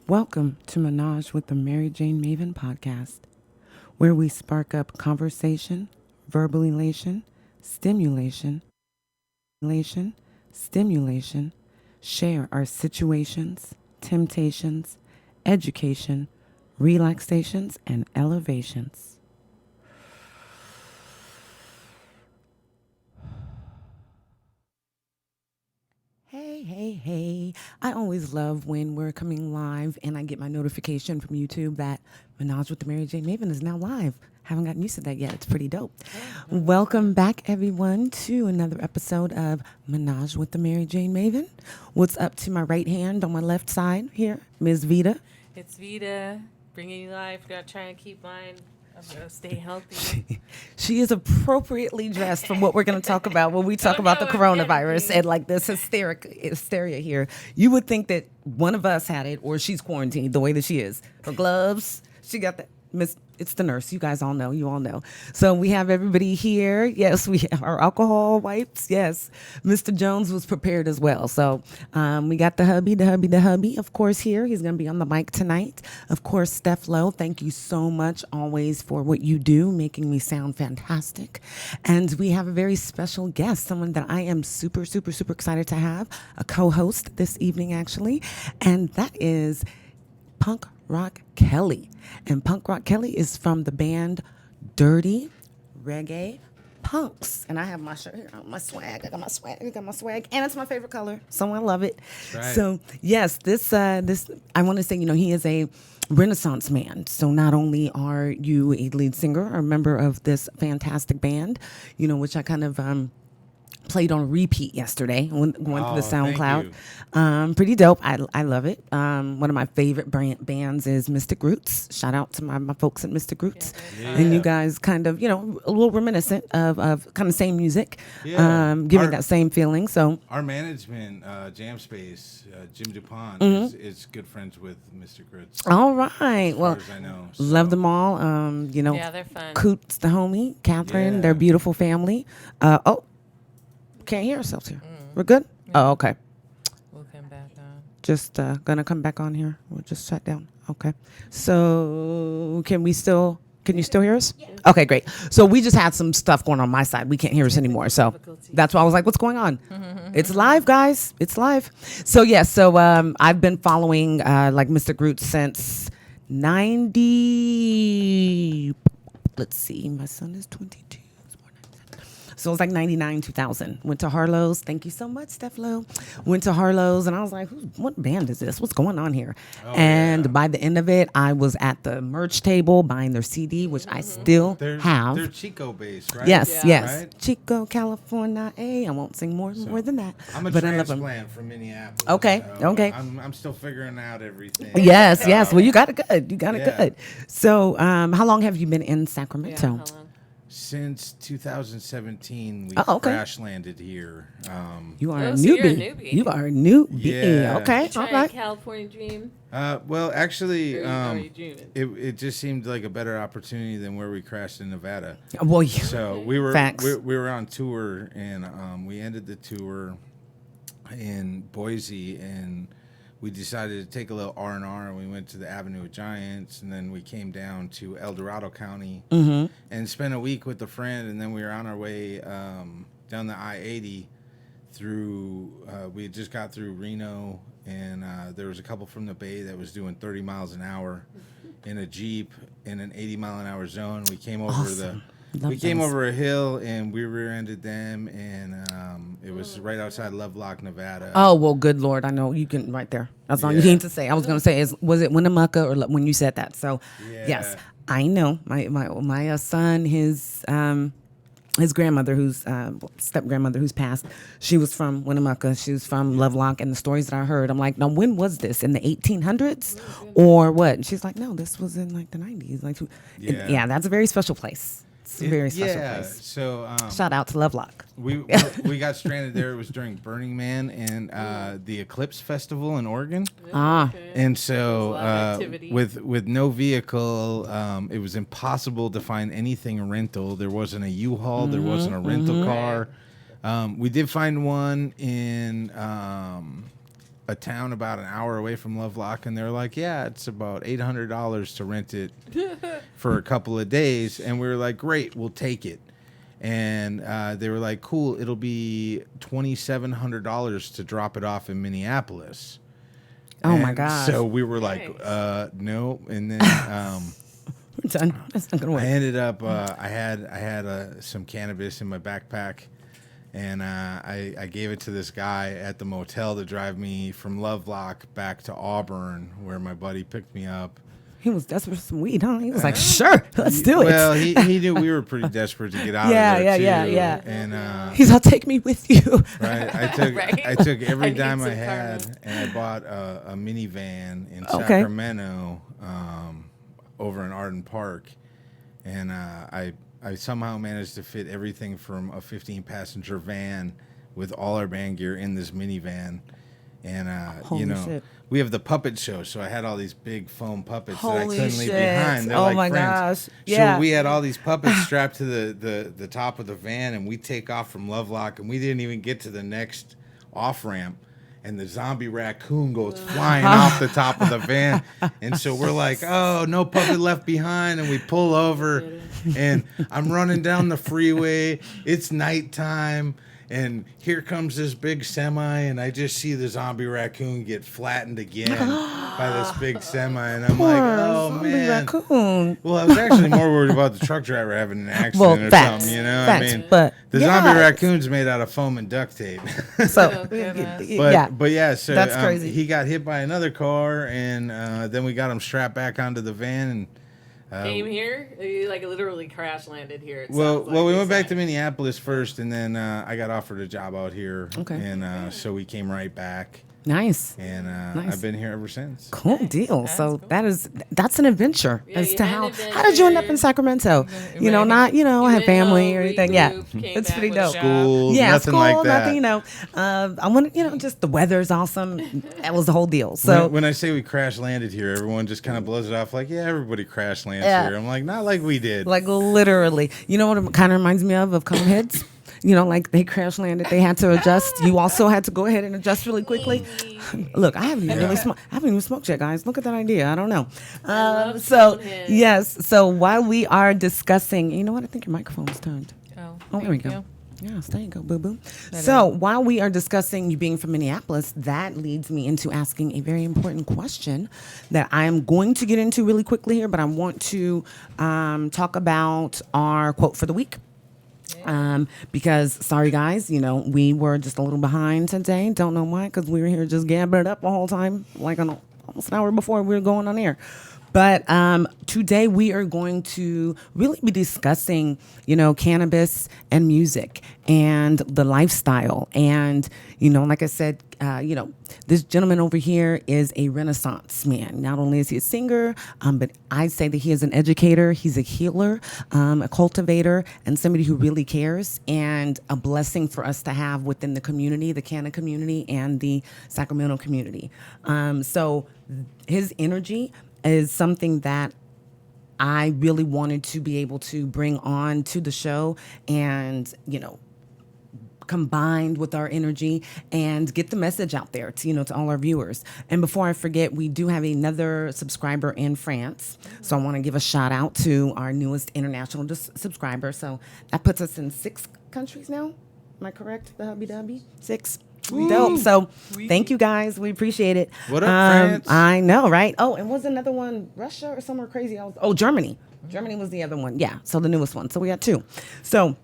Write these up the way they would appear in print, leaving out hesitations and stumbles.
Welcome to Menage with the MariJayne Maven podcast, where we spark up conversation, verbal elation, stimulation, share our situations, temptations, education, relaxations, and elevations. Hey. I always love when we're coming live and I get my notification from YouTube that Menage with the MariJayne Maven is now live. Haven't gotten used to that yet. It's pretty dope. Welcome back, everyone, to another episode of Menage with the MariJayne Maven. What's up to my right hand on my left side here? Ms. Vita. It's Vita, bringing you life. Got trying to keep mine. I'm going to stay healthy. She is appropriately dressed for what we're going to talk about when we talk about the coronavirus and like this hysteria here. You would think that one of us had it or she's quarantined the way that she is. Her gloves, she got that. It's the nurse. You guys all know. You all know. So we have everybody here. Yes, we have our alcohol wipes. Yes. Mr. Jones was prepared as well. So we got the hubby, of course, here. He's going to be on the mic tonight. Of course, Steph Lowe, thank you so much always for what you do, making me sound fantastic. And we have a very special guest, someone that I am super excited to have, a co-host this evening, actually. And that is PunkRawkKelly. And PunkRawkKelly is from the band Dirty Reggae Punx. And I have my shirt here, my swag. I got my swag. And it's my favorite color, so I love it. Right. So, yes, this I want to say, he is a Renaissance man. So not only are you a lead singer or a member of this fantastic band, which I kind of played on repeat yesterday, going through the SoundCloud. Pretty dope. I love it. One of my favorite bands is Mystic Roots. Shout out to my folks at Mystic Roots. Yeah. And you guys kind of, a little reminiscent of kind of same music, giving that same feeling. So our management, Jam Space, Jim DuPont, is good friends with Mystic Roots. All right. As well, far as I know, love them all. Yeah, they're fun. Coots, the homie, Catherine, their beautiful family. Can't hear ourselves here. We're good? Yeah. Oh, okay. We'll come back on. Just gonna come back on here. We'll just shut down. Okay. So can you still hear us? Yeah. Okay, great. So we just had some stuff going on my side. We can't hear us anymore. So that's why I was like, what's going on? It's live, guys. It's live. So I've been following like Mr. Groot since 90. Let's see. My son is 22. So it was like 99, 2000. Went to Harlow's. Thank you so much, Steph Lowe. Went to Harlow's, and I was like, what band is this? What's going on here? By the end of it, I was at the merch table buying their CD, which I still have. They're Chico based, right? Yes. Right? Chico, California. I won't sing more than that. I'm a but I love them. transplant from Minneapolis. Okay. I'm still figuring out everything. Yes. Well, you got it good. Good. So how long have you been in Sacramento? Yeah, how long? Since 2017, we crash landed here. You are a so newbie. you're a newbie. You are a newbie. Yeah. Okay. Trying All right. California dream. Well, actually, Are you dreaming? it just seemed like a better opportunity than where we crashed in Nevada. Well, yeah. So we were Facts. we were on tour, and we ended the tour in Boise, and we decided to take a little R&R, and we went to the Avenue of Giants, and then we came down to El Dorado County and spent a week with a friend, and then we were on our way down the I-80 through, we had just got through Reno, and there was a couple from the Bay that was doing 30 miles an hour in a Jeep in an 80-mile-an-hour zone. We came over over a hill, and we rear-ended them, and it was right outside Lovelock, Nevada. Oh, well, good Lord. I know you can right there. That's all you need to say. I was going to say, was it Winnemucca or when you said that? So, yes, I know. My son, his grandmother, who's step-grandmother who's passed, she was from Winnemucca. She was from Lovelock. And the stories that I heard, I'm like, now, when was this? In the 1800s or what? And she's like, no, this was in like the 90s. That's a very special place. It's a very special place. So shout out to Lovelock. We got stranded there. It was during Burning Man and the Eclipse Festival in Oregon. And so with no vehicle, it was impossible to find anything rental. There wasn't a U-Haul. There wasn't a rental car. We did find one in a town about an hour away from Lovelock, and they're like, yeah, it's about $800 to rent it for a couple of days. And we were like, great, we'll take it. And they were like, cool, it'll be $2,700 to drop it off in Minneapolis. Oh my gosh. So we were like, no. And then We're done. That's not gonna work. I ended up, I had some cannabis in my backpack, and I gave it to this guy at the motel to drive me from Lovelock back to Auburn, where my buddy picked me up. He was desperate for some weed, huh? He was like, sure, let's do it. Well, he knew we were pretty desperate to get out of there, too. Yeah. And He's, I'll take me with you. right, Right. I took every I need dime I some had, karma. and I bought a minivan in Okay. Sacramento, over in Arden Park, and I somehow managed to fit everything from a 15-passenger van with all our band gear in this minivan. And, Holy shit. we have the puppet show, so I had all these big foam puppets that I Holy couldn't leave shit. behind. They're Oh like my friends. gosh. Yeah. So we had all these puppets strapped to the top of the van, and we take off from Lovelock, and we didn't even get to the next off-ramp, and the zombie raccoon goes flying off the top of the van. And so we're like, oh, no puppet left behind, and we pull over, and I'm running down the freeway. It's nighttime. And here comes this big semi, and I just see the zombie raccoon get flattened again by this big semi, and I'm like, "Oh zombie man!" raccoon. Well, I was actually more worried about the truck driver having an accident Well, or facts, something, you know. facts, I mean, but the yeah. zombie raccoon's made out of foam and duct tape. So, goodness. yeah. But yeah, so That's crazy. he got hit by another car, and then we got him strapped back onto the van, and. Came here? You like literally crash landed here. It Well, sounds like we you went back to said. Minneapolis first, and then I got offered a job out here. Okay. And so we came right back, Nice. and Nice. I've been here ever since. Cool deal. That's So cool. that's an adventure Yeah, as you to had how an how did you end up in adventure. Sacramento? You know, Right. not I You have didn't family know, or anything. Yeah, regrouped, came it's back pretty with a dope. job. School, Yeah, nothing school, like that. nothing. You know, I want just the weather's awesome. That was the whole deal. So when I say we crash landed here, everyone just kind of blows it off like, yeah, everybody crash lands Yeah. here. I'm like, not like we did. like literally, you know what it kind of reminds me of Coneheads. You know, like they crash landed, they had to adjust. You also had to go ahead and adjust really quickly. Look, I haven't even really smoked. I haven't even smoked yet, guys. Look at that idea. I don't know. love So Stonehead. yes. So while we are discussing, you know what? I think your microphone's turned. Oh, there we thank go. you. Yes, there you go, boo boo. So while we are discussing you being from Minneapolis, that leads me into asking a very important question that I am going to get into really quickly here, but I want to talk about our quote for the week. Because sorry guys, you know, we were just a little behind today. Don't know why, because we were here just gabbing it up the whole time, like almost an hour before we were going on air. But today we are going to really be discussing, you know, cannabis and music and the lifestyle. And, you know, like I said, you know, this gentleman over here is a Renaissance man. Not only is he a singer, but I'd say that he is an educator. He's a healer, a cultivator, and somebody who really cares, and a blessing for us to have within the community, the Canna community and the Sacramento community. So his energy is something that I really wanted to be able to bring on to the show and, you know, combined with our energy and get the message out there to, you know, to all our viewers. And before I forget, we do have another subscriber in France. So I want to give a shout out to our newest international subscriber. So that puts us in 6 countries now. Am I correct? The Hubby Dubby? 6. Dope. So thank you guys. We appreciate it. What up, France? I know, right? Oh, and was another one Russia or somewhere crazy? Germany. Germany was the other one. Yeah. So the newest one. So we got 2. So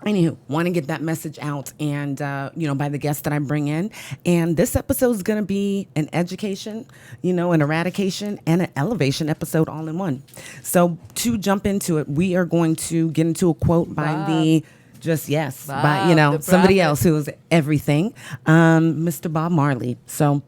anywho, want to get that message out and, you know, by the guests that I bring in. And this episode is going to be an education, you know, an eradication and an elevation episode all in one. So to jump into it, we are going to get into a quote by by, you know, the somebody prophet. else who is everything, Mr. Bob Marley. So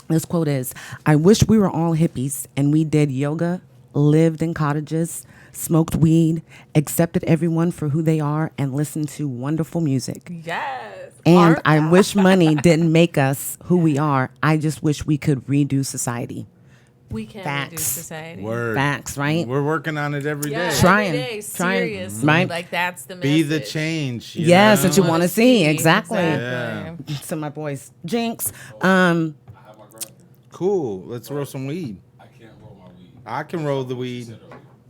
this quote is, "I wish we were all hippies and we did yoga, lived in cottages, smoked weed, accepted everyone for who they are, and listened to wonderful music. Yes. And Art. I wish money didn't make us who we are. I just wish we could redo society." We can Facts. reduce society. Word. Facts, right? We're working on it every day. Yeah, Trying, every day, trying, seriously. right? Like that's the message. Be the change. Yes, know? that you want to see. Exactly. Yeah. So my boys, Jinx. Cool. Let's roll some weed. I can't roll my weed. I can roll the weed. Said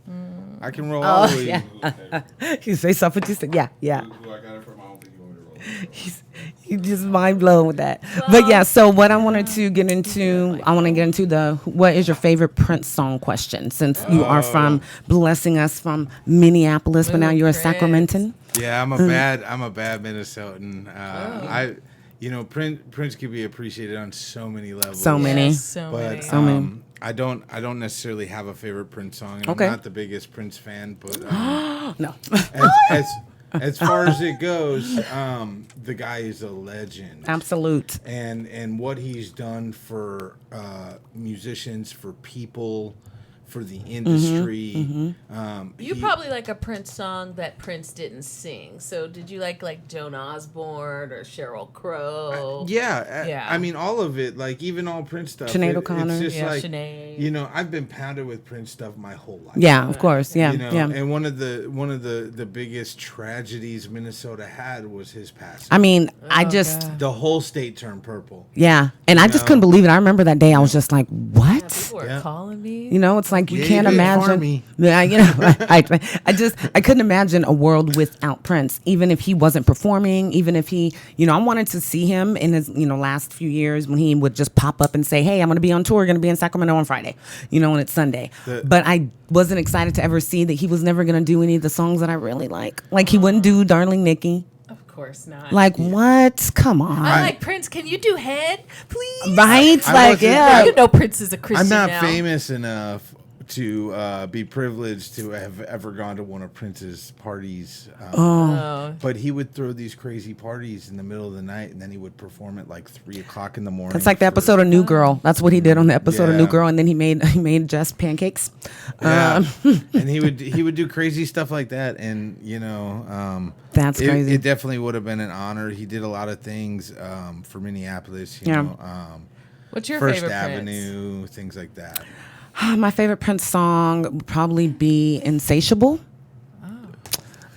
earlier. I can roll all the weed. Yeah. You say something. You said, yeah. Who I got it from, I don't think you want me to roll it. You just mind blown with that. But yeah, so what I wanted to get into, the what is your favorite Prince song question? Since you are blessing us from Minneapolis, but now you're a Prince. Sacramentan. Yeah, I'm a bad Minnesotan. Prince could be appreciated on so many levels. So many. Yes, so But many. So many. I don't necessarily have a favorite Prince song. And Okay. I'm not the biggest Prince fan, but No. as far as it goes, the guy is a legend. Absolute. And what he's done for musicians, for people, for the industry. You probably like a Prince song that Prince didn't sing. So did you like Joan Osborne or Sheryl Crow? Yeah. I mean, all of it, like even all Prince stuff. Sinead O'Connor. It's just Yeah, like, Sinead. I've been pounded with Prince stuff my whole life. Yeah, of course. Yeah. Yeah. And one of the biggest tragedies Minnesota had was his passing. I mean, God. The whole state turned purple. yeah. And I just couldn't believe it. I remember that day. I was just like, what? People were Yeah. calling me. You know, it's like you Yeah, can't you did imagine. farm me. Yeah, I couldn't imagine a world without Prince. Even if he wasn't performing, even if he, I wanted to see him in his, last few years when he would just pop up and say, "Hey, I'm going to be on tour, going to be in Sacramento on Friday," and it's Sunday. But I wasn't excited to ever see that he was never going to do any of the songs that I really like. Like he wouldn't do "Darling Nikki." Of course not. Like what? Come on. I'm like, Prince, can you do Head, please? Right? I Like, wasn't- yeah. You know Prince is a Christian I'm not now. famous enough to be privileged to have ever gone to one of Prince's parties. Oh. But he would throw these crazy parties in the middle of the night, and then he would perform at like 3:00 in the morning. It's like the for- episode of New Girl. That's what he did on the episode of New Yeah. Girl, and then he made just pancakes. Yeah. And he would do crazy stuff like that, and That's crazy. It definitely would have been an honor. He did a lot of things for Minneapolis. Yeah. What's your First favorite Avenue, things like that. My favorite Prince song would probably be "Insatiable."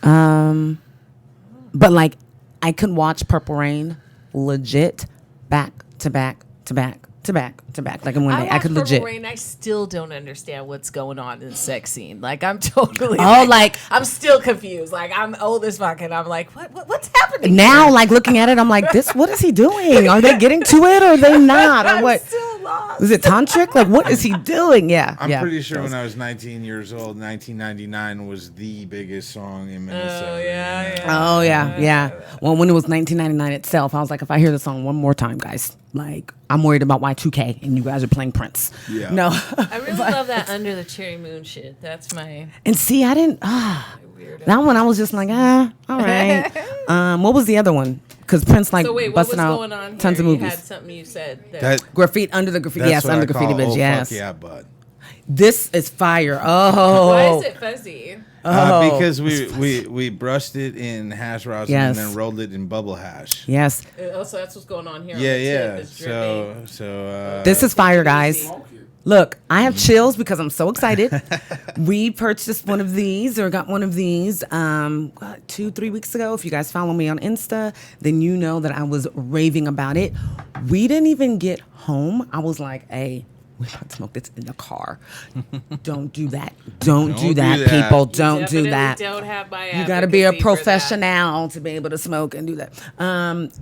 But like, I could watch Purple Rain legit back to back to back to back to back. Like in one day, I could legit. Rain, I still don't understand what's going on in the sex scene. Like I'm totally. I'm still confused. Like I'm old as fuck, and I'm like, what's happening Now, here? like looking at it, I'm like, what is he doing? Are they getting to it or are they not? Or I'm what? still lost. Is it tantric? Like, what is he doing? Yeah. I'm yeah. pretty sure when I was 19 years old, 1999 was the biggest song in Minnesota. Oh yeah. Oh yeah. Well, when it was 1999 itself, I was like, if I hear the song one more time, guys, like I'm worried about Y2K, and you guys are playing Prince. Yeah. No. I really love that Under the Cherry Moon shit. That's my And see, I didn't. weird. That one, I was just like, all right. What was the other one? Because Prince like So wait, what was busting out going on here? tons of You movies. had something you said. Graffiti under the graffiti. Yes, what under I graffiti, call, bitch. oh, Yes. Fuck yeah, bud. This is fire. Oh. Why is it fuzzy? Because we brushed it in hash rosin Yes. and then rolled it in bubble hash. Yes. Also, that's what's going on here. Yeah, on the tip. yeah. It's dripping. So This is fire, guys. Smoke it. Look, I have chills because I'm so excited. We purchased one of these or got one of these 2-3 weeks ago. If you guys follow me on Insta, then you know that I was raving about it. We didn't even get home. I was like, hey, we're about to smoke this in the car. Don't do that. Don't do that, people. Don't do Definitely that. Don't have my You got to be a advocacy for that. professional to be able to smoke and do that.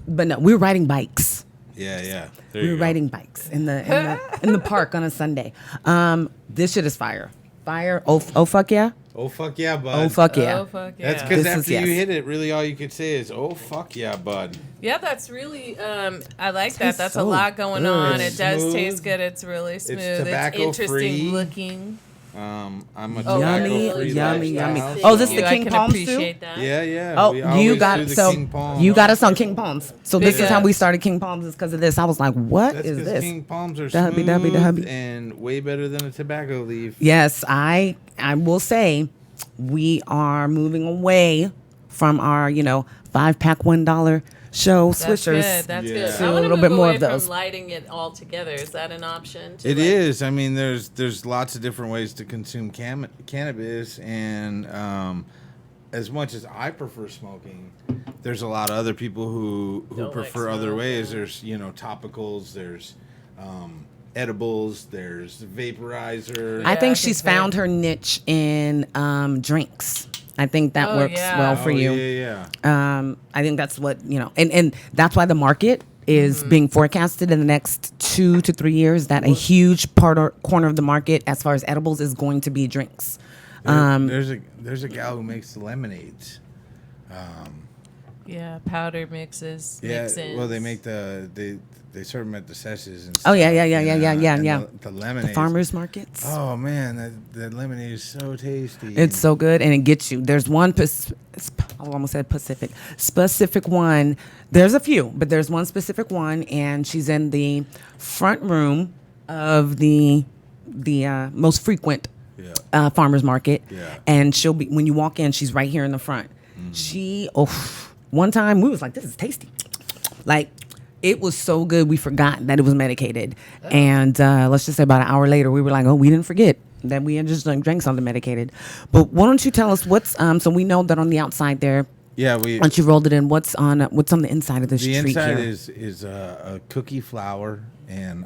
But no, we're riding bikes. yeah. There We you were go. riding bikes in the park on a Sunday. This shit is fire. Fire. Oh fuck yeah. Oh fuck yeah, bud. Oh fuck yeah. Oh fuck yeah. That's because This is after yes. you hit it, really all you could say is "Oh fuck yeah, bud." Yeah, that's really. I like that. Tastes That's so a lot going good. on. It's It does smooth. taste good. It's really smooth. It's tobacco-free. interesting looking. I'm a Oh, tobacco-free yummy, yummy. lifestyle, Oh, this so- the I King can Palms too? appreciate that. Yeah. Oh, we you always got do the so King Palm. you got us on King Palms. So this Big is how ups. we started King Palms is because of this. I was like, what That's is because this? King Palms are The hubby, the hubby, the smooth hubby. and way better than a tobacco leaf. Yes, I will say we are moving away from our 5-pack $1 show That's swishers. good. That's Yeah. good. So I a want to little move bit more away of those. from lighting it all together. Is that an option? to, It like- is. I mean, there's lots of different ways to consume cannabis, and as much as I prefer smoking, there's a lot of other people who Don't like prefer other smoke, ways. yeah. There's topicals. There's edibles. There's vaporizer. I Yeah, think I she's think found her niche in drinks. I think that works well for you. Yeah. I think that's what, and that's why the market is being forecasted in the next 2 to 3 years, that a huge corner of the market as far as edibles is going to be drinks. There's a gal who makes the lemonades. Yeah, powder mixes. Yeah, Mix-ins. well, they make they serve them at the sessions and stuff. Oh, yeah. And the lemonades. The farmers markets. Oh man, that lemonade is so tasty. It's so good, and it gets you. There's one, I almost said specific one. There's a few, but there's one specific one, and she's in the front room of the most frequent farmers market. Yeah. And she'll be, when you walk in, she's right here in the front. One time we was like, this is tasty. Like, it was so good we forgot that it was medicated. And let's just say about an hour later, we were like, oh, we didn't forget that we had just drank something medicated. But why don't you tell us what's, so we know that on the outside there, once you rolled it in, what's on the inside of this treat inside here? is a cookie flour and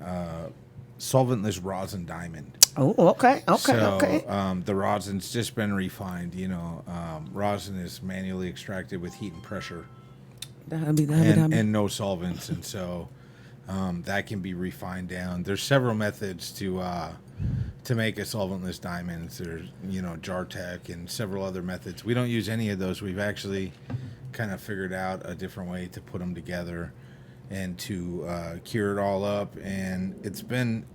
solventless rosin diamond. Oh, okay. The rosin's just been refined. Rosin is manually extracted with heat and pressure, and no solvents, and so that can be refined down. There's several methods to make a solventless diamond. There's jar tech and several other methods. We don't use any of those. We've actually kind of figured out a different way to put them together and to cure it all up, and it's been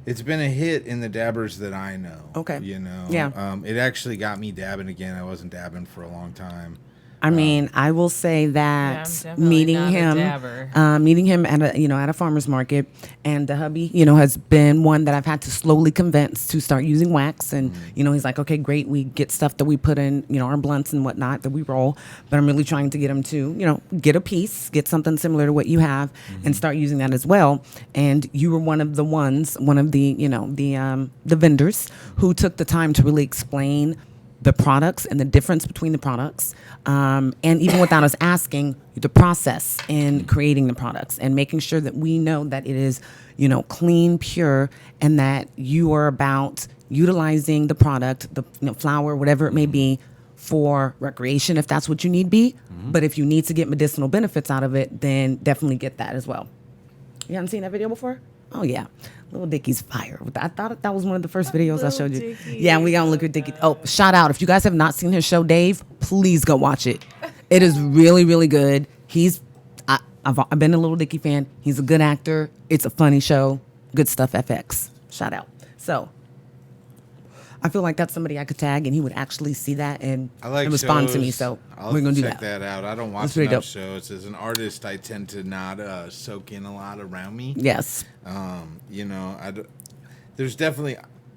a hit in the dabbers that I know. Okay. Yeah. It actually got me dabbing again. I wasn't dabbing for a long time. I mean, I will say that I'm definitely meeting not a him dabber. at a farmer's market, and the hubby, has been one that I've had to slowly convince to start using wax. And, he's like, okay, great. We get stuff that we put in, our blunts and whatnot that we roll. But I'm really trying to get him to, get a piece, get something similar to what you have and start using that as well. And you were one of the vendors who took the time to really explain the products and the difference between the products, and even without us asking, the process in creating the products and making sure that we know that it is, clean, pure, and that you are about utilizing the product, the flour, whatever it may be, for recreation if that's what you need be. But if you need to get medicinal benefits out of it, then definitely get that as well. You haven't seen that video before? Oh yeah. Little Dickie's fire. I thought that was one of the first videos I showed you. Dickie. Yeah, we gotta look at Dickie. Oh, shout out. If you guys have not seen his show, Dave, please go watch it. It is really, really good. I've been a Little Dicky fan. He's a good actor. It's a funny show. Good stuff, FX. Shout out. So I feel like that's somebody I could tag and he would actually see that and respond to me. So we're gonna do check that out. I don't watch enough shows. As an artist, I tend to not soak in a lot around me. Yes. There's definitely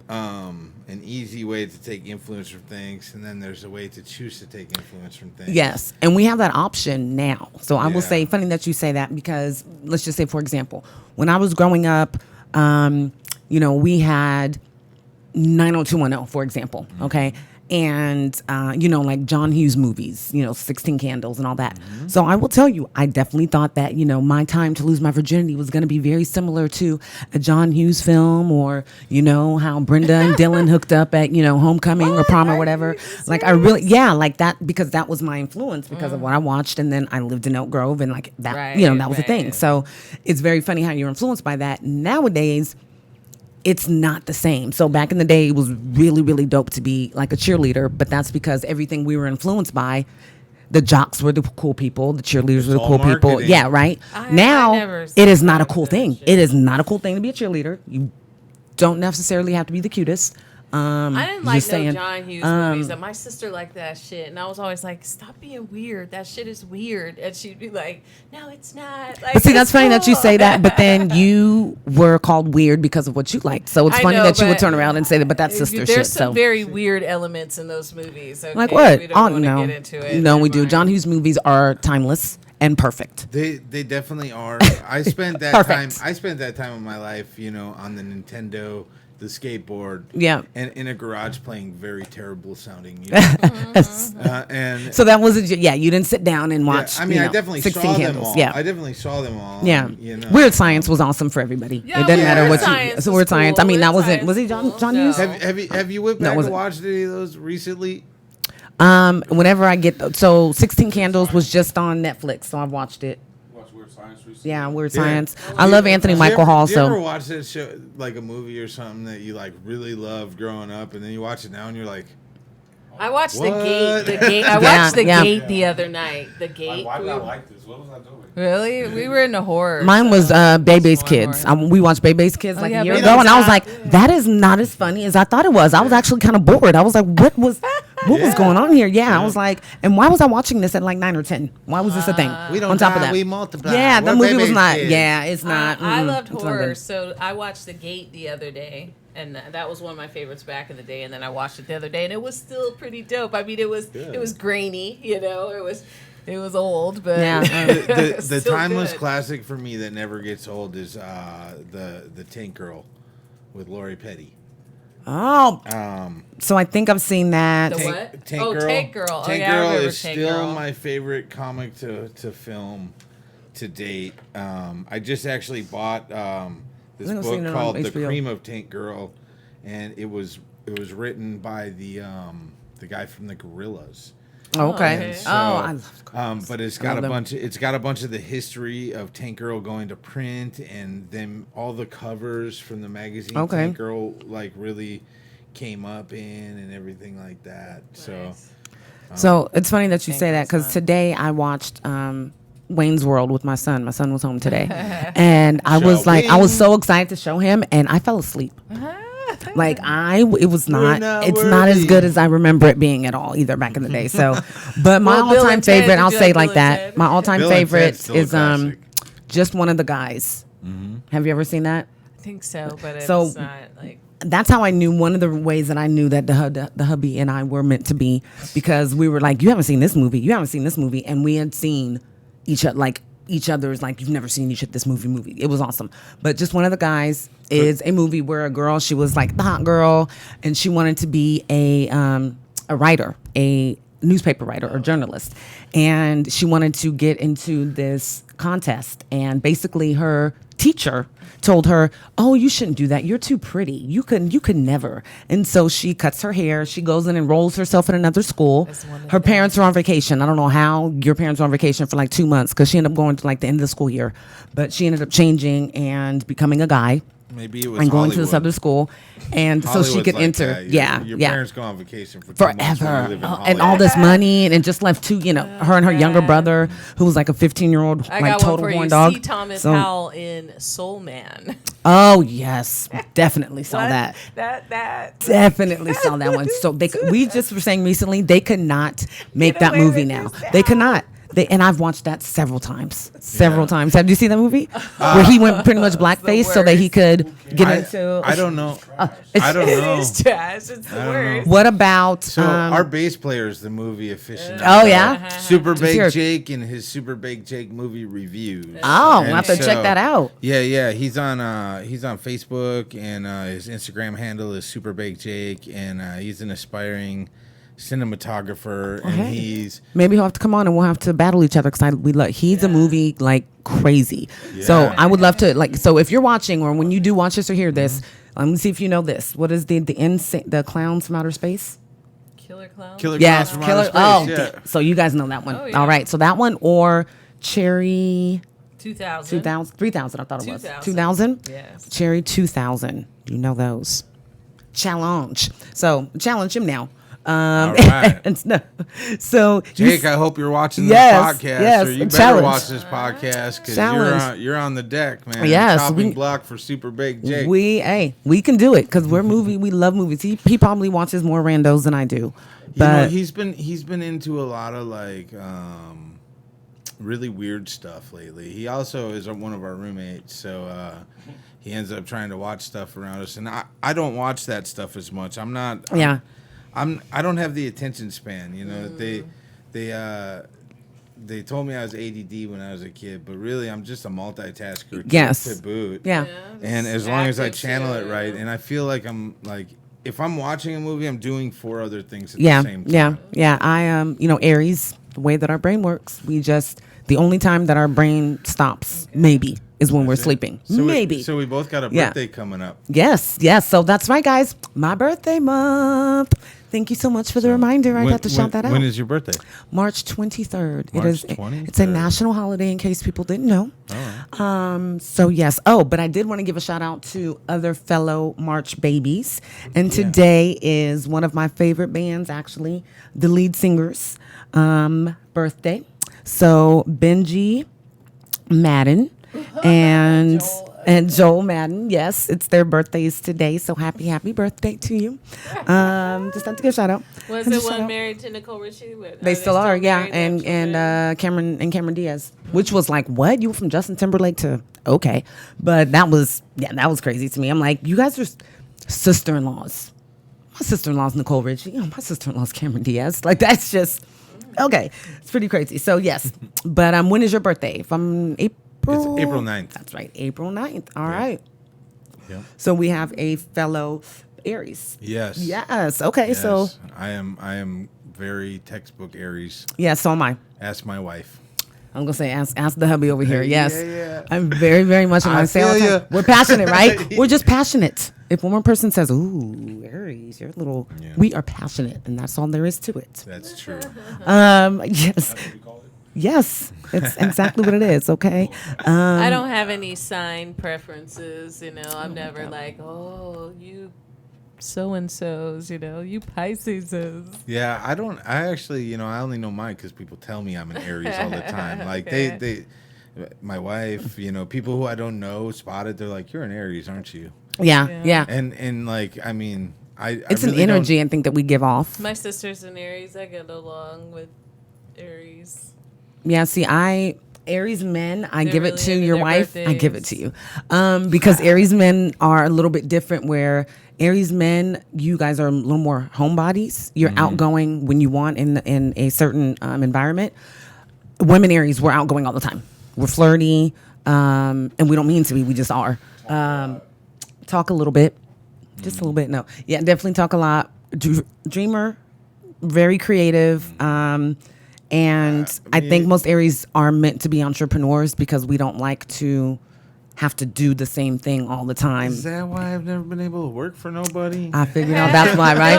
an easy way to take influence from things, and then there's a way to choose to take influence from things. Yes, and we have that option now. So I will say, funny that you say that, because let's just say, for example, when I was growing up, we had 90210, for example, okay? And, like John Hughes movies, 16 Candles and all that. So I will tell you, I definitely thought that, My Time to Lose My Virginity was going to be very similar to a John Hughes film, or, how Brenda and Dylan hooked up at, Homecoming or Prom or whatever. Like, I really, like that, because that was my influence because of what I watched. And then I lived in Elk Grove, and like that, that was a thing. So it's very funny how you're influenced by that. Nowadays, it's not the same. So back in the day, it was really, really dope to be like a cheerleader, but that's because everything we were influenced by, the jocks were the cool people, the cheerleaders were the cool people. Yeah, right? Now, it is not a cool thing. It is not a cool thing to be a cheerleader. You don't necessarily have to be the cutest. I didn't like no John Hughes movies. My sister liked that shit, and I was always like, "Stop being weird. That shit is weird." And she'd be like, "No, it's not." Like, but see, that's funny that you say that. But then you were called weird because of what you liked. So it's funny that you would turn around and say that. But that's sister shit. There's some very weird elements in those movies. Okay? Like what? We don't get into it. No, we do. John Hughes movies are timeless and perfect. They definitely are. I spent that time. I spent that time of my life, on the Nintendo, the the skateboard. Yeah. And in a garage playing very terrible sounding music. And so that wasn't. You didn't sit down and watch. yeah, I mean, I definitely 16 saw Candles. them all. Yeah. I definitely saw them all. Yeah. You know, Weird Science was awesome for everybody. Yeah, it doesn't matter Weird what Science you. So was Weird Science. I cool. mean, that Weird wasn't. Science Was he was John cool. Hughes? No. Have you went back was and it? watched any of those recently? Whenever I get 16 Candles was just on Netflix, so I've watched it. Watch Weird Science recently. Yeah, Weird Yeah. Science. I love Anthony Did you Michael ever- Hall. Did you ever So watch that show, like a movie or something that you like really loved growing up, and then you watch it now and you're like, I watched What? The Gate. The Gate. I Yeah, watched The yeah. Gate the other night. The Gate. Why did I like this? What was I doing? Really? We were into horror. mine was Bebe's More Kids. horror. We watched Bebe's Kids like yeah, a year Bebe's ago, and I was Kids. like, that is not as funny as I thought it was. I was actually kind of bored. I was like, what was going on here? Yeah, I was like, and why was I watching this at like 9 or 10? Why was this a thing? we don't on top of die, that. we multiply. Yeah, the We're movie was Bebe's not. Kids. Yeah, it's not. I mm-mm, loved it's not horror, good. so I watched The Gate the other day, and that was one of my favorites back in the day. And then I watched it the other day, and it was still pretty dope. I mean, it was grainy, it was old, but Yeah. The still timeless good. classic for me that never gets old is the Tank Girl with Lori Petty. Oh, Um, so I think I've seen that. The Tank, what? Tank Oh, Girl. Tank Girl. Oh, Tank yeah, I Girl remember is Tank still Girl. my favorite comic to film to date. I just actually bought this I think I've seen book it on called The HBO. Cream of Tank Girl, and it was written by the guy from the Gorillas. Okay. okay. So, I love but it's I got love a them. bunch. It's got a bunch of the history of Tank Girl going to print, and then all the covers from the magazine Okay. Tank Girl like really came up in and everything like that. So Nice. So it's funny that you Thank say that you, because son. today I watched Wayne's World with my son. My son was home today, and I was like, I was so excited to show him, and I fell asleep. Like it was not. not It's not as worthy. good as I remember it being at all either back in the day. So, but my Well, Bill all-time and Ted, favorite, did I'll you say like like Bill and that. Ted? My all-time Bill and Ted's favorite still a is classic. just one of the guys. Have you ever seen that? I think so, but it's So- not like. That's how I knew, one of the ways that I knew that the hubby and I were meant to be, because we were like, you haven't seen this movie, you haven't seen this movie, and we had seen each other's like, you've never seen this movie. It was awesome. But just one of the guys is a movie where a girl, she was like the hot girl, and she wanted to be a writer, a newspaper writer or journalist, and she wanted to get into this contest, and basically her teacher told her, oh, you shouldn't do that, you're too pretty, you could never. And so she cuts her hair, she goes and enrolls herself in another school. That's one of Her the parents are on vacation. I don't know how your parents were on vacation for like 2 months, because she ended up going to like the end of the school year, but she ended up changing and becoming a guy maybe it was and going to this Hollywood. other school, and so she Hollywood's could like enter. that. Your Yeah. parents go on vacation for 2 months when you Forever. live in And Hollywood. all this money, and just left her and her younger brother, who was like a 15-year-old, I like got total one for horn you. dog. See Thomas So- Howell in Soul Man. Oh yes, definitely saw What? that. That. Definitely saw that one. So we just were saying recently they could not make Get that away movie with now. this They could not. And I've watched that several times. Have you seen that movie where he went pretty much blackface so that he could get into? I don't know. it's- I don't It know. is trash. It's the don't know. worst. What about? So our bass player is the movie aficionado. Oh, yeah? Super Just hear Baked it. Jake and his Super Baked Jake movie reviews. Oh, And we'll have to check that out. Yeah. He's on Facebook, and his Instagram handle is Super Baked Jake, and he's an aspiring cinematographer, and hey. he's Maybe he'll have to come on and we'll have to battle each other, because he's a movie like crazy. So Yeah. I would love to so if you're watching, or when you do watch this or hear this, let me see if you know this. What is the clowns from outer space? Killer Clown. Killer Yes, Clowns from Outer Killer. Space, yeah. So you guys know that one. Oh, yeah. All right. So that one, or Cherry 2000. 3000, I thought it was. 2000. 2000? Yes. Cherry 2000. You know those. Challenge. So challenge him now. All right. So Jake, I hope you're watching Yes, this podcast, yes, or you better challenge. watch this podcast, because Challenge. you're on the deck, man. Yes, Chopping we- block for Super Baked Jake. we can do it, because we love movies. He probably watches more randos than I do. But he's been into a lot of like really weird stuff lately. He also is one of our roommates, so he ends up trying to watch stuff around us, and I don't watch that stuff as much. I'm not. yeah. I don't have the attention span. They they told me I was ADD when I was a kid, but really I'm just a multitasker. Yes. To boot. Yeah. And as long as I Active channel too, it right, yeah. and I feel like I'm like, if I'm watching a movie, I'm doing 4 other things at Yeah. the same time. Yeah. I Aries, the way that our brain works, the only time that our brain stops, maybe, is when we're That's it. sleeping. So Maybe. so we both got a Yeah. birthday coming up. Yes. So that's right, guys. My birthday month. Thank you so much for the reminder. I got to shout that out. When is your birthday? March 23rd. March It is. 23rd. It's a national holiday in case people didn't know. All right. So yes. Oh, but I did want to give a shout out to other fellow March babies. And today is one of my favorite bands, actually, the lead singer's birthday. So Benji Madden and Joel Madden. Yes, it's their birthdays today. So happy birthday to you. Just have to give a shout out. Was And it just shout one out. married to Nicole Richie? They still are, yeah. married, And have children? Cameron Diaz, which was like, what? You were from Justin Timberlake to okay, but that was crazy to me. I'm like, you guys are sister-in-laws. My sister-in-law's Nicole Richie. My sister-in-law's Cameron Diaz. Like that's just okay. It's pretty crazy. So yes, but when is your birthday? If I'm April. It's April 9th. That's right, April 9th. All right. Yeah. So we have a fellow Aries. Yes. Yes. Okay. Yes. So I am very textbook Aries. yeah. So am I. Ask my wife. I'm gonna say, ask the hubby over here. Yes, Yeah. I'm very, very much. I I say all the feel time, ya. we're passionate, right? We're just passionate. If one more person says, "Ooh, Aries, you're a little," Yeah. we are passionate, and that's all there is to it. That's true. Yes, What we call it? yes, it's exactly what it is. Okay. I don't have any sign preferences. I'm never like, oh, you so-and-sos, you Pisceses. Yeah, I actually, I only know mine because people tell me I'm an Aries all the time. Like they, my wife, people who I don't know spot it. They're like, "You're an Aries, aren't you?" Yeah. And like, I mean, It's I an really energy, I think, that we give off. My sister's an Aries. I get along with Aries. Yeah, see, Aries men, I They're give it really to into your their wife. I give it birthdays. to you. Because Aries men are a little bit different where Aries men, you guys are a little more homebodies. You're outgoing when you want in a certain environment. Women Aries, we're outgoing all the time. We're flirty, and we don't mean to be. We just are. Talk a little bit. Just a little bit. No. Yeah, definitely talk a lot. Dreamer, very creative. And I think most Aries are meant to be entrepreneurs because we don't like to have to do the same thing all the time. Is that why I've never been able to work for nobody? I figured out that's why, right?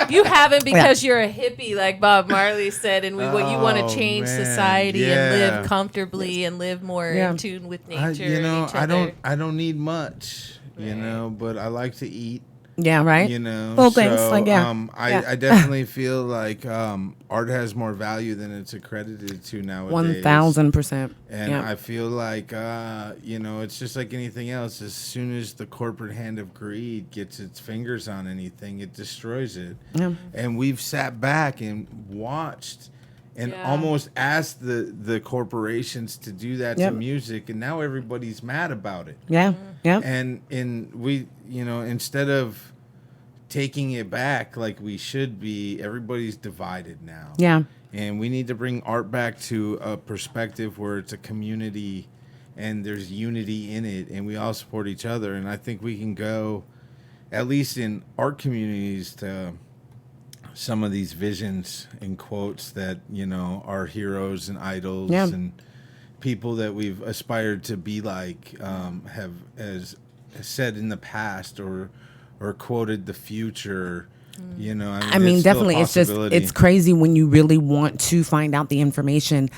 No, you haven't because you're a hippie, like Bob Marley said, and you want Oh, to change man, society and yeah. live comfortably and live more Yeah. in tune with nature. I, and each other. I don't need much, but I like to eat. Yeah, right? Little things, so, like, yeah. Yeah. I definitely feel like art has more value than it's accredited to nowadays. 1,000%. And Yeah. I feel like, it's just like anything else. As soon as the corporate hand of greed gets its fingers on anything, it destroys it. Yeah. And we've sat back and watched and Yeah. almost asked the corporations to do that Yep. to music. And now everybody's mad about it. Yeah. Yeah. And we, instead of taking it back like we should be, everybody's divided now. Yeah. And we need to bring art back to a perspective where it's a community and there's unity in it and we all support each other. And I think we can go, at least in art communities, to some of these visions and quotes that, are heroes and idols Yeah. and people that we've aspired to be like have as said in the past or quoted the future. I mean, it's still a definitely. possibility. It's crazy when you really want to find out the information,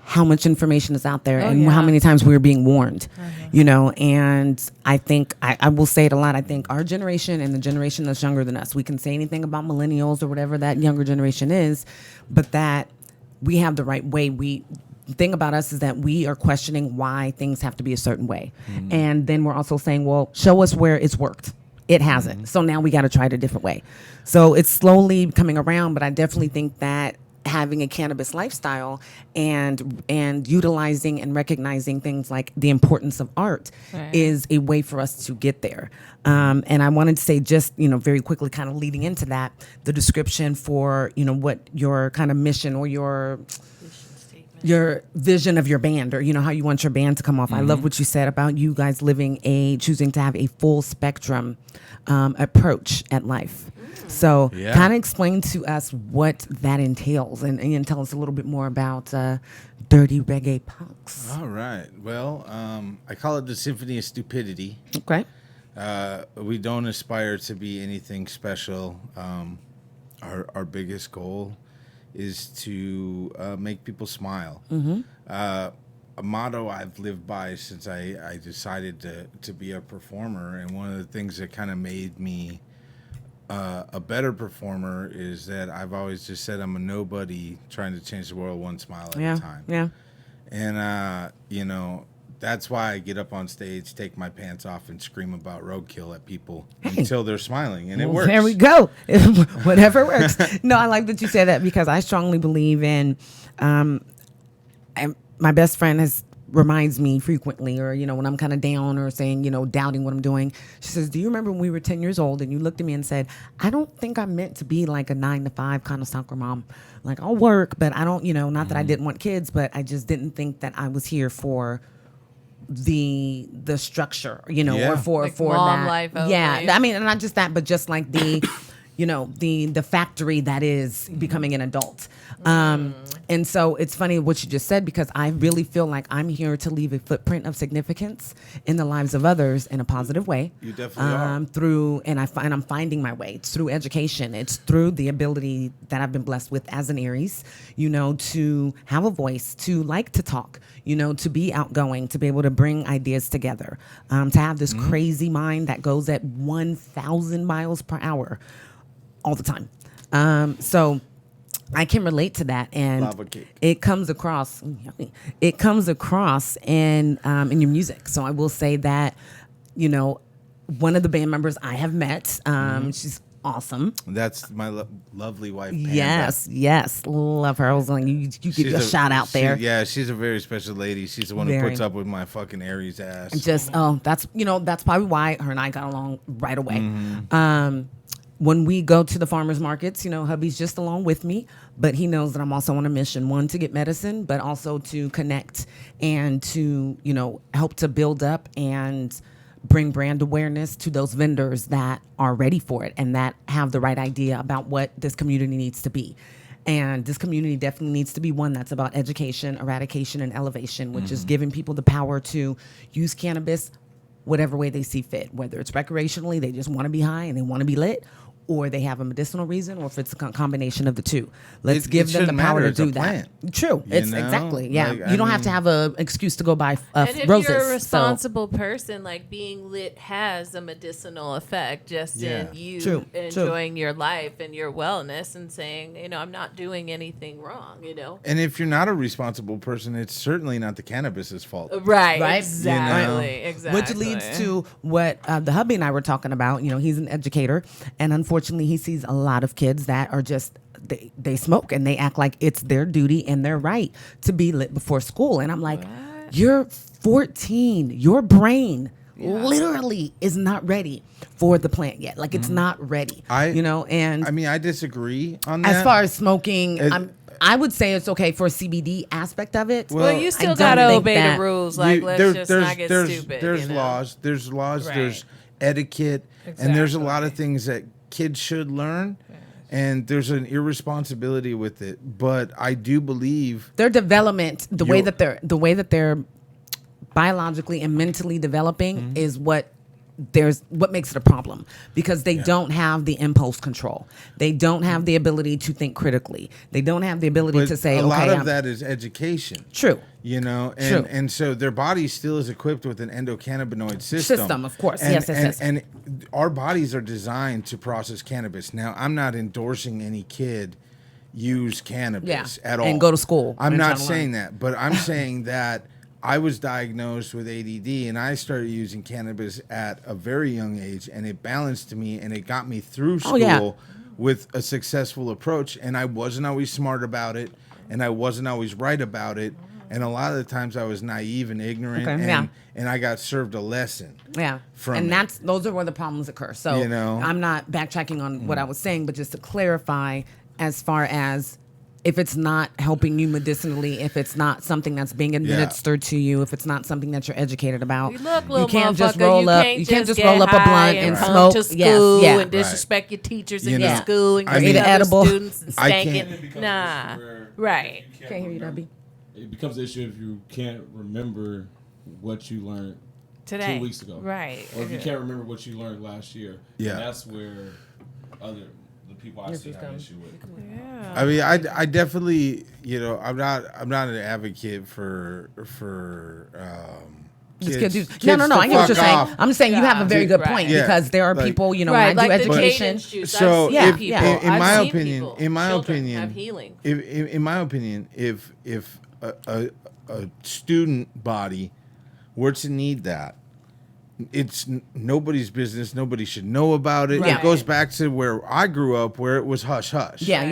how much information is out there and how many times we were being warned, and I think I will say it a lot. I think our generation and the generation that's younger than us, we can say anything about millennials or whatever that younger generation is, but that we have the right way. The thing about us is that we are questioning why things have to be a certain way. And then we're also saying, well, show us where it's worked. It hasn't. So now we got to try it a different way. So it's slowly coming around, but I definitely think that having a cannabis lifestyle and utilizing and recognizing things like the importance of art is a way for us to get there. And I wanted to say just, very quickly kind of leading into that, the description for, what your kind of mission or your your vision of your band, or how you want your band to come off. I love what you said about you guys choosing to have a full spectrum approach at life. So kind of explain to us what that entails, and tell us a little bit more about Dirty Reggae Punx. All right. Well, I call it the Symphony of Stupidity. Okay. We don't aspire to be anything special. Our biggest goal is to make people smile. A motto I've lived by since I decided to be a performer, and one of the things that kind of made me a better performer is that I've always just said I'm a nobody trying to change the world one smile at a time. Yeah. And that's why I get up on stage, take my pants off, and scream about roadkill at people until they're smiling, and it works. There we go. Whatever works. No, I like that you say that, because I strongly believe in. My best friend reminds me frequently, or when I'm kind of down or saying, doubting what I'm doing. She says, "Do you remember when we were 10 years old and you looked at me and said, I don't think I'm meant to be like a 9-to-5 kind of soccer mom. Like, I'll work, but I don't, not that I didn't want kids, but I just didn't think that I was here for the structure, or for like for mom that life only. I mean, and not just that, but just like the the factory that is becoming an adult. And so it's funny what you just said, because I really feel like I'm here to leave a footprint of significance in the lives of others in a positive way. You definitely are. I'm finding my way. It's through education. It's through the ability that I've been blessed with as an Aries, to have a voice, to like to talk, to be outgoing, to be able to bring ideas together, to have this crazy mind that goes at 1,000 miles per hour all the time. So I can relate to that, and Lava cake. it comes across. It comes across in your music. So I will say that, one of the band members I have met. She's awesome. That's my lovely wife, Panda. Yes, love her. I was like, you get your shout out there. She's a very special lady. She's the one who puts up with my fucking Aries ass. That's probably why her and I got along right away. When we go to the farmers markets, hubby's just along with me, but he knows that I'm also on a mission, one, to get medicine, but also to connect and to, help to build up and bring brand awareness to those vendors that are ready for it and that have the right idea about what this community needs to be. And this community definitely needs to be one that's about education, eradication, and elevation, which is giving people the power to use cannabis whatever way they see fit, whether it's recreationally, they just want to be high and they want to be lit, or they have a medicinal reason, or if it's a combination of the two. Let's give them the power to do that. True. It's exactly. Yeah. Like, you don't have to have an excuse to go buy and if roses. you're a responsible person, like, being lit has a medicinal effect just in you enjoying your life and your wellness and saying, I'm not doing anything wrong, And if you're not a responsible person, it's certainly not the cannabis's fault. Right. Exactly. Exactly. Which leads to what the hubby and I were talking about. He's an educator, and unfortunately he sees a lot of kids that are just they smoke and they act like it's their duty and their right to be lit before school. And I'm like, you're 14. Your brain literally is not ready for the plant yet. Like, it's not ready. And I mean, I disagree on that. As far as smoking, I would say it's okay for a CBD aspect of it. Well, you still gotta obey the rules. Like, let's just not get stupid. There's laws. There's laws. Right. There's etiquette, and there's a lot of things that kids should learn. And there's an irresponsibility with it, but I do believe their development, the way that they're biologically and mentally developing, is what makes it a problem, because they don't have the impulse control. They don't have the ability to think critically. They don't have the ability to say, a lot of that is education. True. And so their body still is equipped with an endocannabinoid system. Of course. And our bodies are designed to process cannabis. Now, I'm not endorsing any kid use cannabis at all. And go to school. I'm not saying that, but I'm saying that I was diagnosed with ADD, and I started using cannabis at a very young age, and it balanced me, and it got me through school with a successful approach. And I wasn't always smart about it, and I wasn't always right about it. And a lot of the times I was naive and ignorant, and I got served a lesson. Yeah, those are where the problems occur. So I'm not backtracking on what I was saying, but just to clarify, as far as if it's not helping you medicinally, if it's not something that's being administered to you, if it's not something that you're educated about, Look, little you can't just motherfucker, roll up. You can't just roll up a blunt and smoke. To school Yes, and disrespect your teachers in know, your school and I your mean, other edible. students and I spanking. can't- Nah, right. Can't hear you, Debbie. It becomes an issue if you can't remember what you learned Today. 2 weeks ago. Right. Or if you can't remember what you learned last year. Yeah. And that's where the people I see have an issue with. Yeah. I mean, I definitely, I'm not an advocate for Just kids, kids kids no. to I get what you're fuck saying. off. I'm just saying you have a very good Right. point Yeah. because there are Like- people, when right, I do like education. the Cajun juice. So I've Yeah, seen yeah. people. in I've my seen opinion, people, in my children opinion, have healing. in my opinion, if a student body were to need that, it's nobody's business. Nobody should know about it. Right. It goes back to where I grew up, where it was hush hush. Yeah.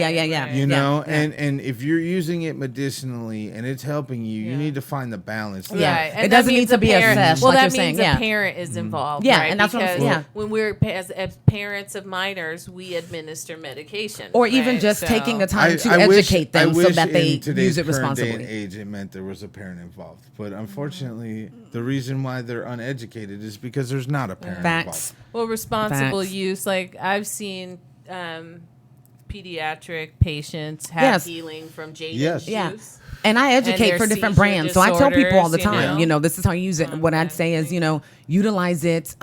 You know, Yeah. and if you're using it medicinally and it's helping you, you need to find the balance. Yeah. Right. It And doesn't that need means to a be parent- assessed, Well, like that you're saying, means yeah. a parent is involved. Yeah, right? and that's what I'm Because saying, yeah. when we're as parents of minors, we administer medication, Or even right? just So- taking the time to I wish- educate I them so wish that they in today's use it current day and responsibly. age, it meant there was a parent involved. But unfortunately, the reason why they're uneducated is because there's not a parent Facts. involved. Well, responsible Facts. use. Like I've seen pediatric patients have Yes. healing from jade Yes. Yeah. juice. And I educate their for different seizure brands. So I tell people all the disorders, time, this is how you use it. What I'd say is, utilize it,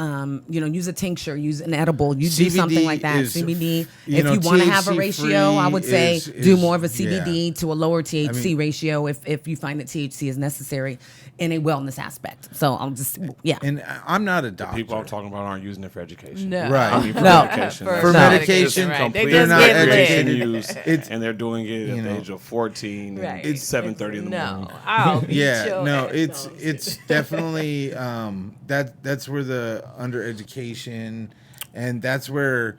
use a tincture, use an edible, you do CBD something like that. is, CBD. you If know, you want to have a THC ratio, I would say free do is- more of a yeah. CBD to a lower THC mean- ratio if you find that THC is necessary in a wellness aspect. So I'll just, yeah. And I'm not a doctor. People I'm talking about aren't using it for education. No. Right. I mean, for No. medication. For That's medication, just right. They complete just not get educated. lit. use, It's- and they're doing it at you the know. age of 14 Right. and 7:30 in the morning. No, I'll beat Yeah, your no, ass. it's definitely that's where the undereducation, and that's where,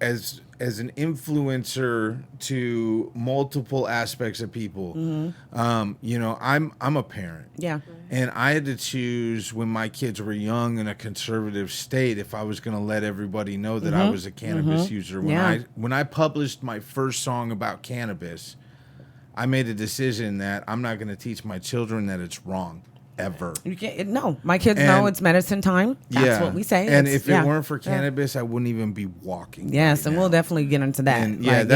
as an influencer to multiple aspects of people, I'm a parent. Yeah. And I had to choose when my kids were young in a conservative state if I was going to let everybody know that I was a cannabis user. Yeah. When I published my first song about cannabis, I made a decision that I'm not going to teach my children that it's wrong ever. You can't, no, my kids And- know it's medicine time. That's what we say. And It's- if it yeah. weren't for cannabis, I wouldn't even be walking. Yes, right and now. we'll definitely get into that. And Like,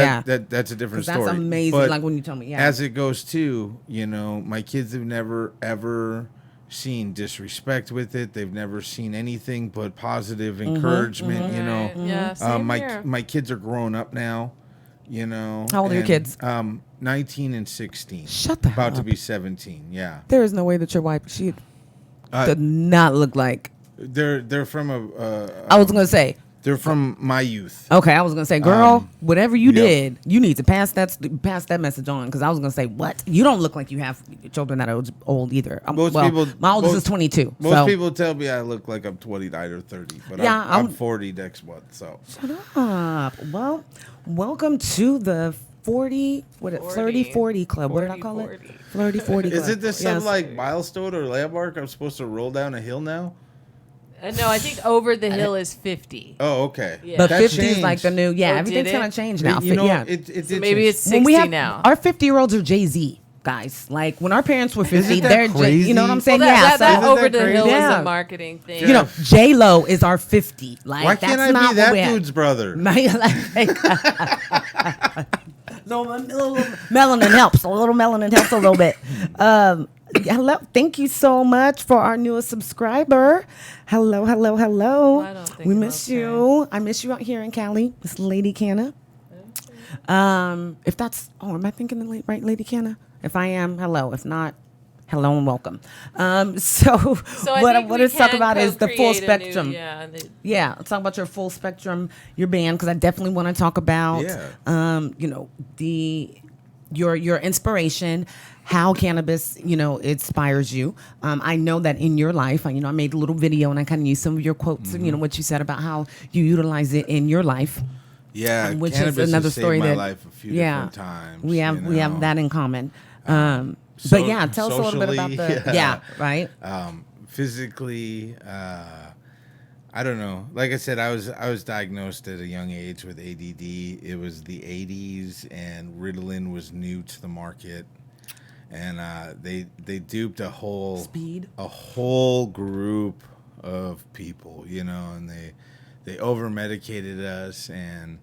that's a different 'Cause story. that's amazing, But like when you told me, yeah. As it goes too, my kids have never ever seen disrespect with it. They've never seen anything but positive encouragement. Right. Yeah, same here. my kids are grown up now. How old are your kids? 19 and 16. Shut the hell About to up. be 17. Yeah. There is no way that your wife, she Uh, did not look like. They're from I was going to say, they're from my youth. okay, I was going to say, girl, whatever you yep. did, you need to pass that message on. Because I was going to say, what? You don't look like you have children that are old either. Most people- my oldest most- is 22. Most so. people tell me I look like I'm 29 or 30, but Yeah, I'm 40 next month. So Up. Well, welcome to the 40 club. What did I call it? 40 club. isn't this some Yes. like milestone or landmark? I'm supposed to roll down a hill now? No, I think over the hill is 50. Oh, okay. Yeah. But That 50 is like changed. the new, yeah, Oh, everything's did going it? to change now. You know, yeah. it So did maybe change. it's 60 When we have now. our 50-year-olds are Jay-Z, guys. Like when our parents were 50, that they're crazy? you know what I'm saying? Well, yeah. that so, over that the hill crazy? is Yeah. a marketing thing. you know, J-Lo is our 50. Like Why that's can't I not be that what we had. dude's brother? little melanin helps. A little melanin helps a little bit. Hello, thank you so much for our newest subscriber. Hello. I don't think We I'm miss okay. you. I miss you out here in Cali, Miss Lady Canna. If that's, am I thinking the right Lady Canna? If I am, hello. If not, hello and welcome. So I what think we let's talk can about is the full co-create a new- spectrum. yeah, Let's talk about your full spectrum, your band, because I definitely want to talk about, your inspiration, how cannabis, inspires you. I know that in your life, I made a little video and I kind of used some of your quotes and what you said about how you utilize it in your life. Yeah, Which is cannabis another has saved story my that life a few different times. We have you we have know. that in common. So- But yeah, tell us a little bit about socially, the right. physically, I don't know. Like I said, I was diagnosed at a young age with ADD. It was the 80s, and Ritalin was new to the market, and they duped a whole group of people, you know, and they over medicated us, and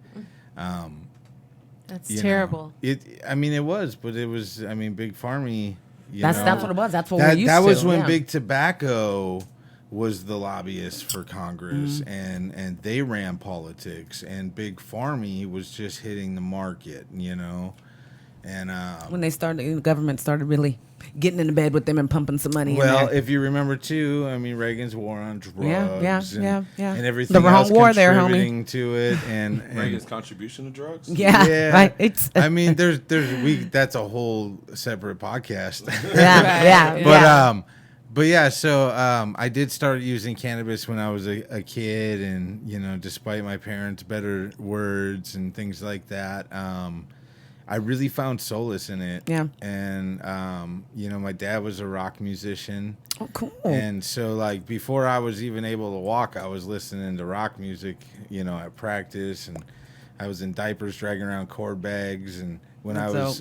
That's you terrible. know, it was, but it was. I mean, Big Pharma. That's what it was. That's what that, we're used that to. was when yeah. Big Tobacco was the lobbyist for Congress, and they ran politics, and Big Pharma was just hitting the market, you know. And when the government started really getting into bed with them and pumping some money in well, there. if you remember too, I mean, Reagan's war on drugs, yeah. and everything The wrong else war there, homie. contributing to it, and Reagan's contribution to drugs. Yeah, right. It's I mean, that's a whole separate podcast. yeah. But yeah, so I did start using cannabis when I was a kid, and you know, despite my parents' better words and things like that, I really found solace in it. Yeah. And you know, my dad was a rock musician. Oh, cool. And so, like, before I was even able to walk, I was listening to rock music, you know, at practice, and I was in diapers dragging around cord bags. And when I was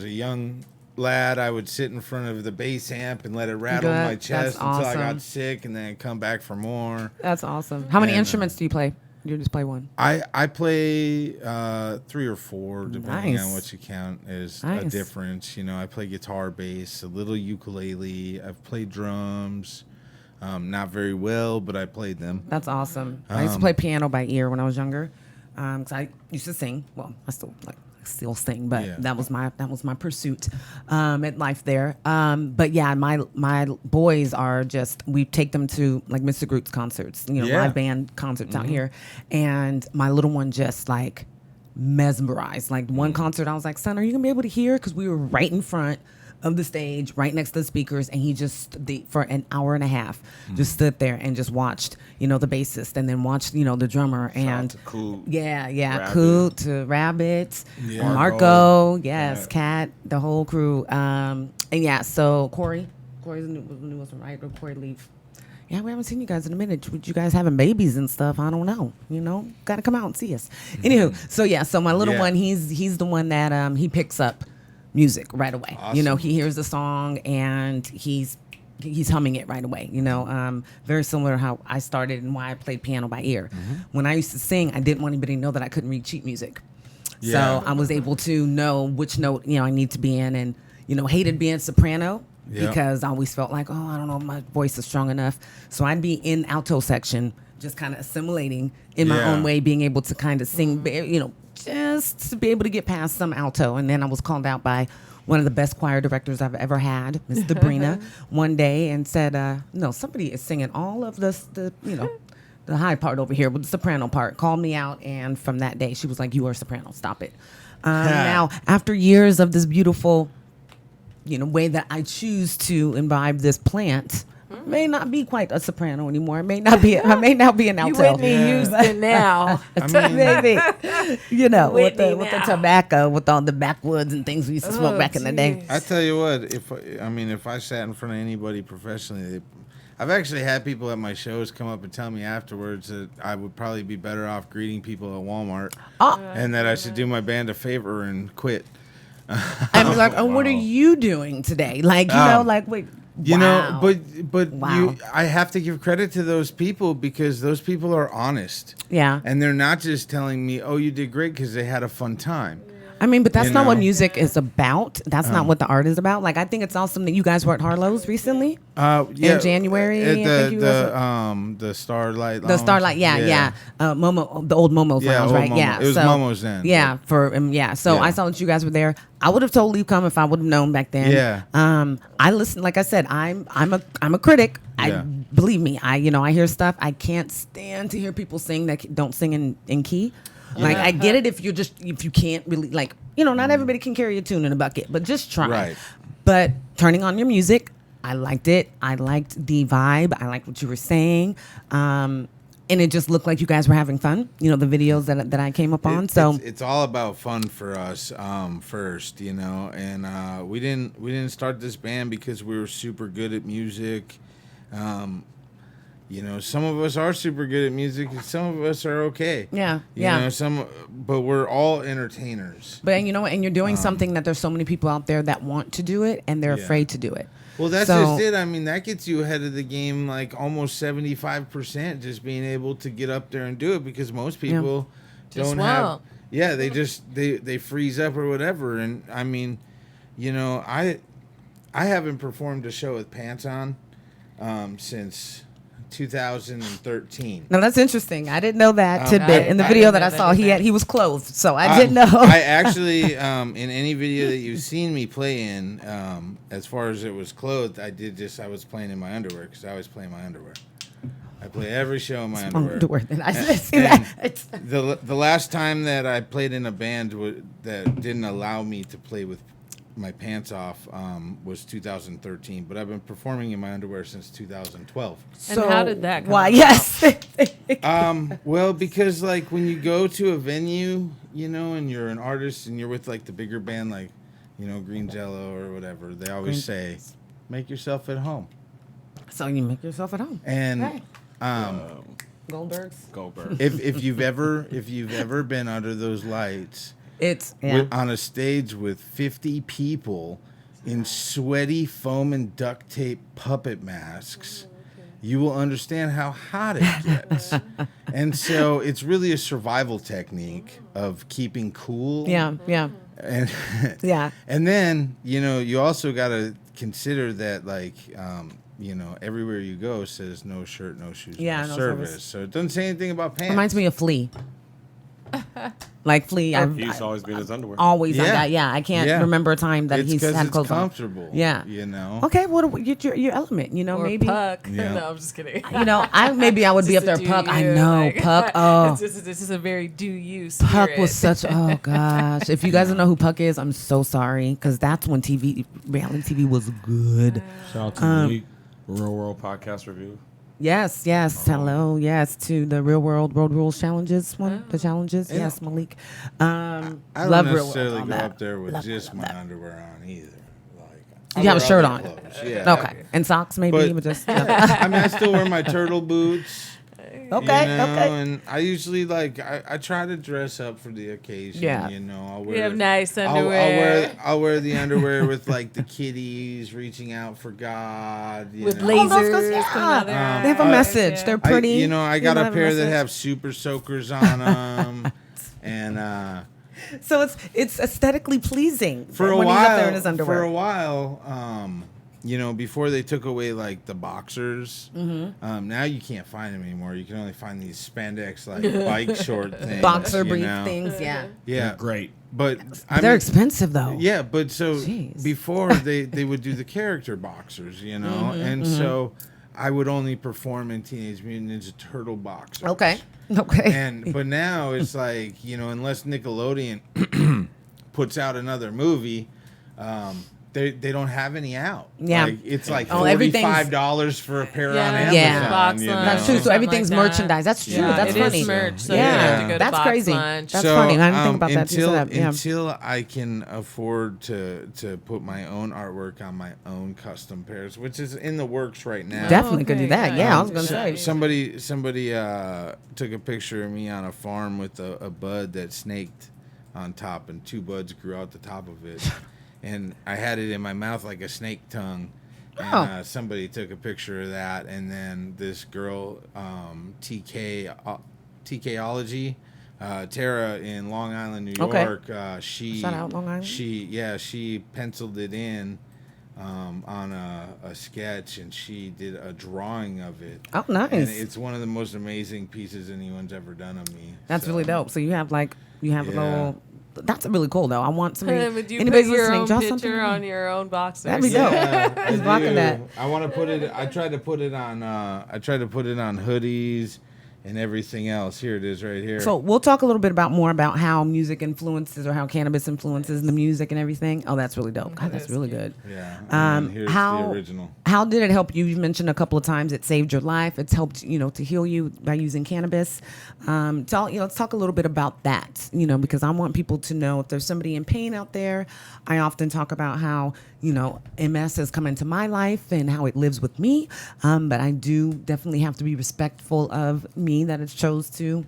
a young lad, I would sit in front of the bass amp and let it rattle Good. my chest That's until I awesome. got sick, and then I'd come back for more. That's awesome. How many And, instruments do you play? You just play one. I play 3 or 4, depending Nice. on what you count as a Nice. difference. You know, I play guitar, bass, a little ukulele. I've played drums, not very well, but I played them. That's awesome. I used to play piano by ear when I was younger, because I used to sing. Well, I still sing, but Yeah. that was my pursuit at life there. But yeah, my boys are just, we take them to like Mr. Groot's concerts, you know, Yeah. live band concerts out here, and my little one just like mesmerized. Like one concert, I was like, son, are you gonna be able to hear? Because we were right in front of the stage, right next to the speakers, and he just for an hour and a half just stood there and just watched, you know, the bassist, and then watched, you know, the drummer, and to Coot, yeah, Rabbit. Coot to Rabbit, Yeah. Marco, yes, Cat, the whole crew, and yeah, so Corey's the newest one, right? Or Corey Leaf. Yeah, we haven't seen you guys in a minute. With you guys having babies and stuff, I don't know. You know, got to come out and see us. Anywho, so yeah, so my little Yeah. one, he's the one that he picks up music right away. You know, Awesome. he hears the song and he's humming it right away. You know, very similar to how I started and why I played piano by ear. When I used to sing, I didn't want anybody to know that I couldn't read sheet music. Yeah. So I was able to know which note, you know, I need to be in, and, you know, hated being soprano Yeah. because I always felt like, oh, I don't know if my voice is strong enough. So I'd be in alto section, just kind of assimilating in my Yeah. own way, being able to kind of sing, you know, just to be able to get past some alto. And then I was called out by one of the best choir directors I've ever had, Miss Drpnation, one day, and said, no, somebody is singing all of the you know, the high part over here with the soprano part. Called me out, and from that day, she was like, you are a soprano, stop it. Now, after years of this beautiful, you know, way that I choose to imbibe this plant, may not be quite a soprano anymore. It may not be. I may now be an alto. You Whitney Houston now. I mean, Maybe, you know, with Whitney the now. tobacco, with all the backwoods and things we used to smoke back in the day. I tell you what, if I sat in front of anybody professionally, I've actually had people at my shows come up and tell me afterwards that I would probably be better off greeting people at Walmart, and that I should do my band a favor and quit. I'd be like, oh, what are you doing today? Like, you know, like, wait. You wow. know, but Wow. I have to give credit to those people because those people are honest. Yeah. And they're not just telling me, "Oh, you did great," because they had a fun time. I mean, but that's You not what know? music is about. That's not what the art is about. Like, I think it's awesome that you guys were at Harlow's recently. Yeah, In January, at I think you the Starlight Lounge. The Starlight, yeah. Momo, the old Momo's Yeah, Lounge, old right? Momo. Yeah, It was so, Momo's then, Yeah, yeah. So Yeah. I saw that you guys were there. I would have totally come if I would have known back then. Yeah. I listen. Like I said, I'm a critic. Yeah. Believe me. I hear stuff. I can't stand to hear people sing that don't sing in key. Like, I get it if you can't really, like, you know, not everybody can carry a tune in a bucket, but just try. Right. But turning on your music, I liked it. I liked the vibe. I liked what you were saying. And it just looked like you guys were having fun. You know, the videos that I came up on. So it's all about fun for us first, you know. And we didn't start this band because we were super good at music. some of us are super good at music, and some of us are okay. Yeah, You yeah. know, but we're all entertainers. But you know what? And you're doing something that there's so many people out there that want to do it and they're Yeah. afraid to do it. Well, that's So- just it. I mean, that gets you ahead of the game, like almost 75%, just being able to get up there and do it, because most people Just don't have. Yeah, they freeze up or whatever. And I mean, I haven't performed a show with pants on since 2013. Now that's interesting. I didn't know that tidbit. I In the didn't video know that I that saw, either. he was clothed, so I didn't know. I actually, in any video that you've seen me play in, as far as it was clothed, I was playing in my underwear, because I always play in my underwear. I play every show in my underwear. I see that. It's- The last time that I played in a band that didn't allow me to play with my pants off was 2013, but I've been performing in my underwear since 2012. And how did that come Why? about? Yes. Well, because like when you go to a venue, and you're an artist and you're with like the bigger band, like Green Jello or whatever, they always say, "Make yourself at home." So you make yourself at home. And Right. Goldbergs. Goldberg. if you've ever been under those lights It's on a stage with 50 people in sweaty foam and duct tape puppet masks, you will understand how hot it gets. And so it's really a survival technique of keeping cool. Yeah. And Yeah. and then, you also got to consider that, like, everywhere you go says no shirt, no shoes, Yeah, no no service. service. So it doesn't say anything about pants. Reminds me of Flea. Like Flea, I've He used to always be in his underwear. always on Yeah. that. Yeah, I can't Yeah. remember a time that It's he's 'cause had it's clothes on. comfortable. Yeah. Okay. Okay, your element? Or Maybe. Puck. Yeah. No, I'm just kidding. I would be up there. Just a Puck. do I you, know like, Puck. Oh, This is a very do you Puck spirit. was such. Oh gosh, if you guys don't know who Puck is, I'm so sorry, because that's when reality TV was good. Shout out to Malik, Real World Podcast Review. Yes. Hello. Yes, to the Real World Road Rules challenges one. The challenges. Yes, Malik. I don't love Real World necessarily on go that. up there with Love just that, my love that. underwear on either. Like, You have a wear shirt other on. clothes, Yeah. Okay, and socks maybe, But- but just I mean, I still wear my turtle boots. okay. And I usually I try to dress up for the occasion. Yeah. I'll wear. You have nice I'll underwear. I'll wear the underwear with like the kitties reaching out for God. With know. lasers. Oh, those guys, coming out their They have a eyes, message. yeah. They're pretty. I got a have pair that message. have super soakers on them, and So it's aesthetically pleasing for a when while, he's up there in his underwear. for a while, before they took away like the boxers, now you can't find them anymore. You can only find these spandex like bike short things, Boxer you brief know? things, yeah. Yeah, They're great. but They're expensive though. Yeah, but so Jeez. before they would do the character boxers, and so I would only perform in Teenage Mutant Ninja Turtle boxers. Okay. But now it's like, unless Nickelodeon puts out another movie, they don't have any out. Yeah. Like, it's like everything's- $45 for a pair Yeah, on there's Amazon. Yeah. Box you know? lunch. That's true. So Something everything's like that. merchandise. That's true. Yeah, That's it is funny. merch, so yeah, you have to go to that's box crazy. lunch. That's funny. I didn't think about that. Until I can afford to put my own artwork on my own custom pairs, which is in the works right now. Definitely could do that. Okay, Yeah, I was yeah. gonna say. Somebody took a picture of me on a farm with a bud that snaked on top, and two buds grew out the top of it, and I had it in my mouth like a snake tongue. And Oh. somebody took a picture of that, and then this girl, TKology, Tara in Long Island, New Okay. York. She Shout out Long Island. She penciled it in on a sketch, and she did a drawing of it. Oh, nice. And it's one of the most amazing pieces anyone's ever done of me. That's So, really dope. So you have a Yeah. little. That's really cool though. I want somebody. Would you anybody's put your listening, own draw picture something. on your own boxers? That'd be dope. Yeah, He's I rocking do. that. I want to put it. I tried to put it on. I tried to put it on hoodies and everything else. Here it is, right here. So we'll talk a little bit more about how music influences or how cannabis influences the music and everything. Oh, that's really dope. God, that's really good. yeah. And then here's how the original. How did it help you? You mentioned a couple of times it saved your life. It's helped to heal you by using cannabis. Let's talk a little bit about that. Because I want people to know if there's somebody in pain out there. I often talk about how MS has come into my life and how it lives with me. But I do definitely have to be respectful of me that it chose to,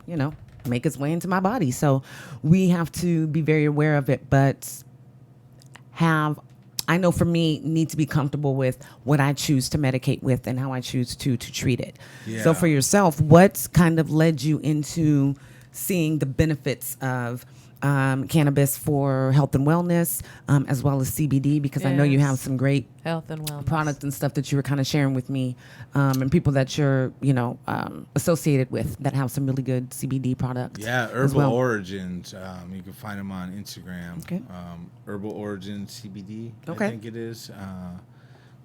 make its way into my body. So we have to be very aware of it, but I know for me, need to be comfortable with what I choose to medicate with and how I choose to treat it. Yeah. So for yourself, what kind of led you into seeing the benefits of cannabis for health and wellness, as well as CBD? Because I know you have some great health and wellness products and stuff that you were kind of sharing with me, and people that you're, associated with that have some really good CBD products. Yeah, Herbal Origins. You can find them on Instagram. Okay. Herbal Origins CBD. Okay. I think it is.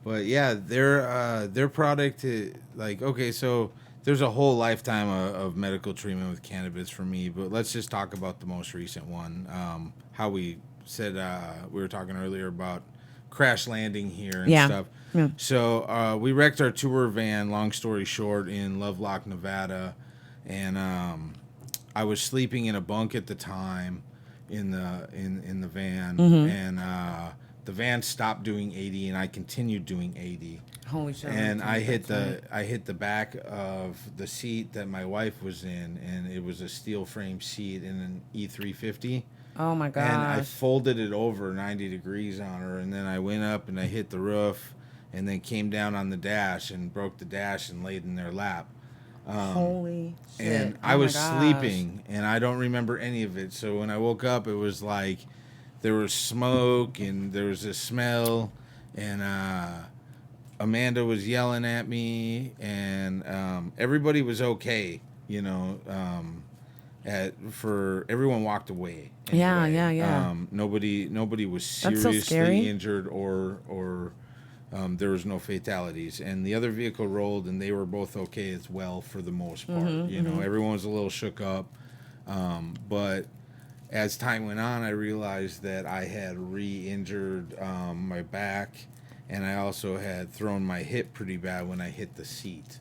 But yeah, their product, so there's a whole lifetime of medical treatment with cannabis for me, but let's just talk about the most recent one. How we said we were talking earlier about crash landing here and stuff. Yeah. So we wrecked our tour van, long story short, in Lovelock, Nevada, and I was sleeping in a bunk at the time in the van, and the van stopped doing 80, and I continued doing 80. Holy shit! And I hit the back of the seat that my wife was in, and it was a steel frame seat in an E350. Oh my gosh! And I folded it over 90 degrees on her, and then I went up and I hit the roof, and then came down on the dash and broke the dash and laid in their lap. Holy shit! And I was sleeping, and I don't remember any of it. So when I woke up, it was like there was smoke and there was a smell, and Amanda was yelling at me, and everybody was okay, for everyone walked away. Anyway. Yeah. Nobody was That's so seriously scary. injured or there was no fatalities. And the other vehicle rolled, and they were both okay as well for the most part. Everyone was a little shook up, but as time went on, I realized that I had re-injured my back. And I also had thrown my hip pretty bad when I hit the seat.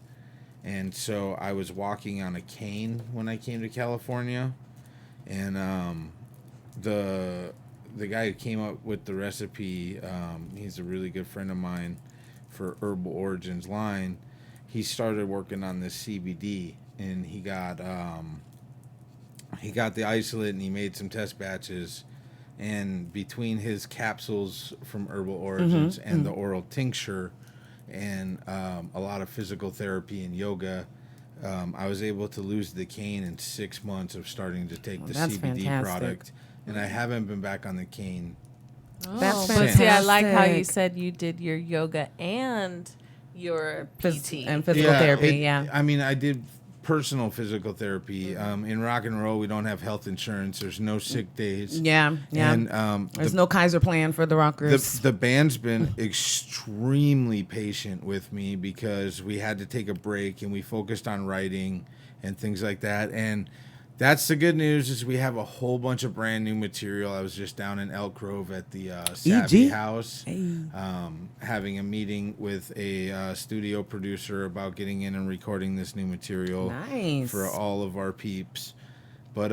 And so I was walking on a cane when I came to California. And the guy who came up with the recipe, he's a really good friend of mine for Herbal Origins line. He started working on this CBD, and he got the isolate, and he made some test batches. And between his capsules from Herbal Origins and the oral tincture and a lot of physical therapy and yoga, I was able to lose the cane in 6 months of starting to take the CBD fantastic. product. And I haven't been back on the cane. That's but see, I like how you fantastic. said you did your yoga and your PT. And physical therapy. I mean, I did personal physical therapy. In rock and roll, we don't have health insurance. There's no sick days. Yeah. And there's no Kaiser plan for the rockers. the band's been extremely patient with me because we had to take a break and we focused on writing and things like that. And that's the good news is we have a whole bunch of brand new material. I was just down in Elk Grove at the Savvy House, having a meeting with a studio producer about getting in and recording this new material for all of our peeps. But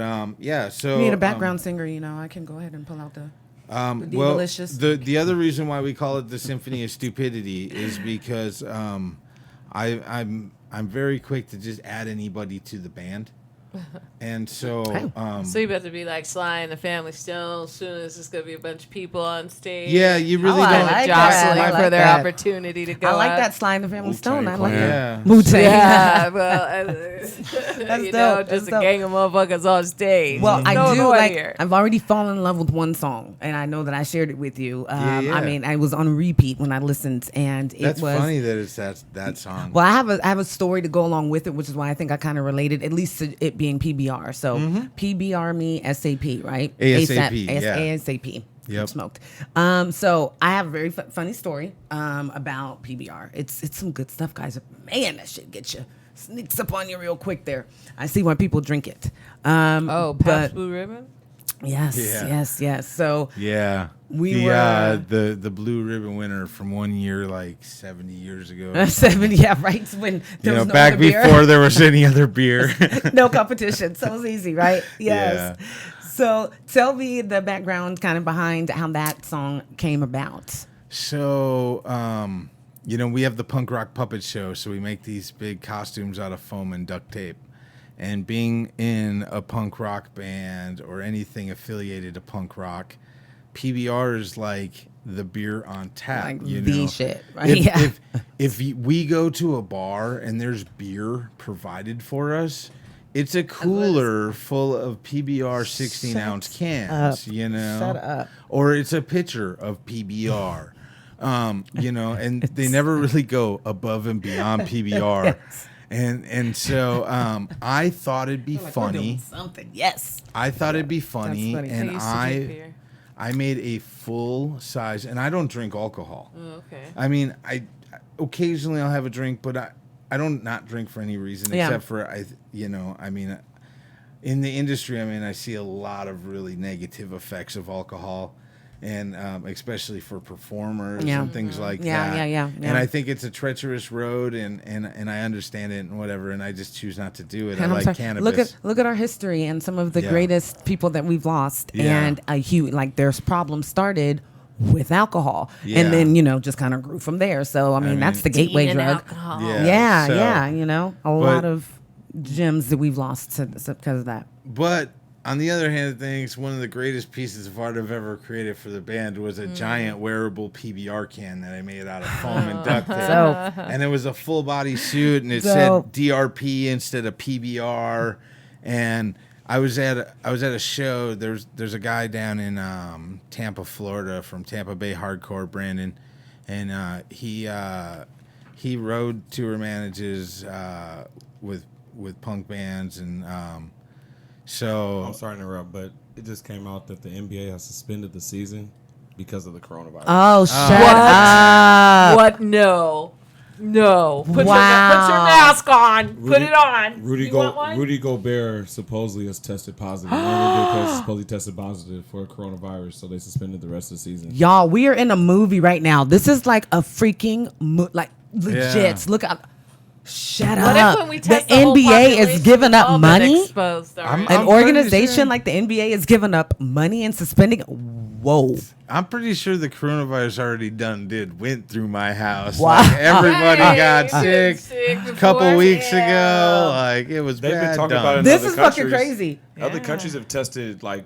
so you need a background singer, I can go ahead and pull out the Divalicious. The other reason why we call it the Symphony of Stupidity is because I'm very quick to just add anybody to the band. And so So you better be like Sly and the Family Stone. Soon as there's gonna be a bunch of people on stage. Yeah, you really I don't. like jostling that. I like for their that. opportunity to go. I like out. that Sly and the Family Stone. I like Yeah. it. Wu-Tang. Yeah, well, That's you dope. know, That's just a dope. gang of motherfuckers on stage. Well, I Going do on like. here. I've already fallen in love with one song, and I know that I shared it with you. Yeah. I mean, I was on repeat when I listened, and it That's was funny that it's that song. Well, I have a story to go along with it, which is why I think I kind of related, at least to it being PBR. So PBR me SAP, right? ASAP, yeah. ASAP. Yep. Smoked. So I have a very funny story about PBR. It's some good stuff, guys. Man, that shit gets you. Sneaks up on you real quick there. I see why people drink it. Pabst but Blue Ribbon? yes. So yeah, the Blue Ribbon winner from one year, like 70 years ago. 70, yeah, right. When there was no back other beer. before there was any other beer. No competition. So it's easy, right? Yes. Yeah. So tell me the background kind of behind how that song came about. So, we have the punk rock puppet show, so we make these big costumes out of foam and duct tape. And being in a punk rock band or anything affiliated to punk rock, PBR is like the beer on tap. Like you the know? shit, right? If we go to a bar and there's beer provided for us, it's a cooler full of PBR 16-ounce cans, Shut up. or it's a pitcher of PBR. And they never really go above and beyond PBR. Yes. And so I thought it'd be funny. Something, yes. I thought it'd be funny, funny. and I used to drink beer. I made a full size, and I don't drink alcohol. Oh, okay. I mean, I occasionally I'll have a drink, but I don't not drink for any reason except for in the industry, I see a lot of really negative effects of alcohol, and especially for performers and things like that. Yeah. And I think it's a treacherous road, and I understand it and whatever, and I just choose not to do it. I like cannabis. Look at our history and some of the greatest people that we've lost, Yeah. and there's problems started with alcohol, Yeah. and then just kind of grew from there. So that's the gateway Teen and drug. alcohol. Yeah. So- a lot of gems that we've lost because of that. But on the other hand of things, one of the greatest pieces of art I've ever created for the band was a giant wearable PBR can that I made out of foam and duct tape. So And it was a full body suit, and it Dope. said DRP instead of PBR. And I was at a show. There's a guy down in Tampa, Florida, from Tampa Bay Hardcore, Brandon, and he road tour manages with punk bands, and so I'm sorry to interrupt, but it just came out that the NBA has suspended the season because of the coronavirus. Oh, shut up. What? No. Put your Wow. mask on. Put it on. Rudy Gobert supposedly has tested positive. Supposedly tested positive for coronavirus, so they suspended the rest of the season. Y'all, we are in a movie right now. This is like a freaking legit. Yeah. Look up. Shut What up. if when we The test the whole NBA is population, giving we've all up been money. exposed already? I'm An pretty organization sure- like the NBA is giving up money and suspending. Whoa. I'm pretty sure the coronavirus already went through my house. Wow. Like everybody Right. got sick a couple before. weeks Yeah. ago. Like it was They've been bad. talking dumb. about it. This other is fucking countries. crazy. Other Yeah. countries have tested like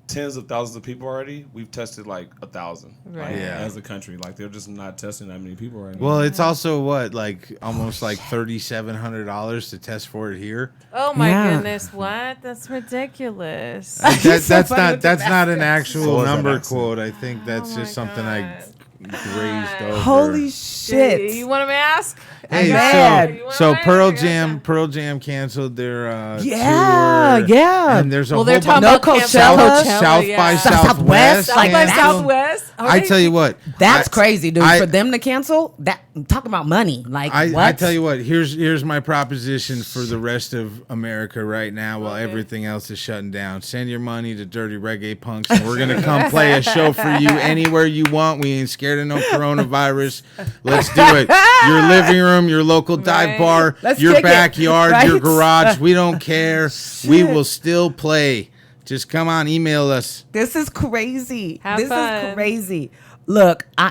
tens of thousands of people already. We've tested like 1,000. Right. Like, Yeah. as a country, like they're just not testing that many people right now. Well, it's also almost like $3,700 to test for it here. Oh my Yeah. goodness! What? That's ridiculous. so That's funny not with the that's not an mask. actual So is that number accent. quote. I think that's Oh just my something I God. grazed over. Holy shit. You want a mask? Hey, mad. You want so mine? Pearl I got Jam some. Pearl Jam canceled their Yeah, tour. yeah. And there's a Well, whole they're talking No about canceling Coachella. South yeah. by Southwest, Southwest. South by Like canceled. Southwest. I tell you what, That's I- crazy, dude. I- For them to cancel, that talk about money. Like what? I tell you what, here's my proposition for the rest of America right now while everything else is shutting down. Send your money to Dirty Reggae Punx, and we're gonna come play a show for you anywhere you want. We ain't scared of no coronavirus. Let's do it. Your living room, your local dive Right. bar, Let's your kick it, backyard, your right? garage. We don't care. We will still play. Just come on, email us. This is crazy. Have this fun. is crazy. Look, The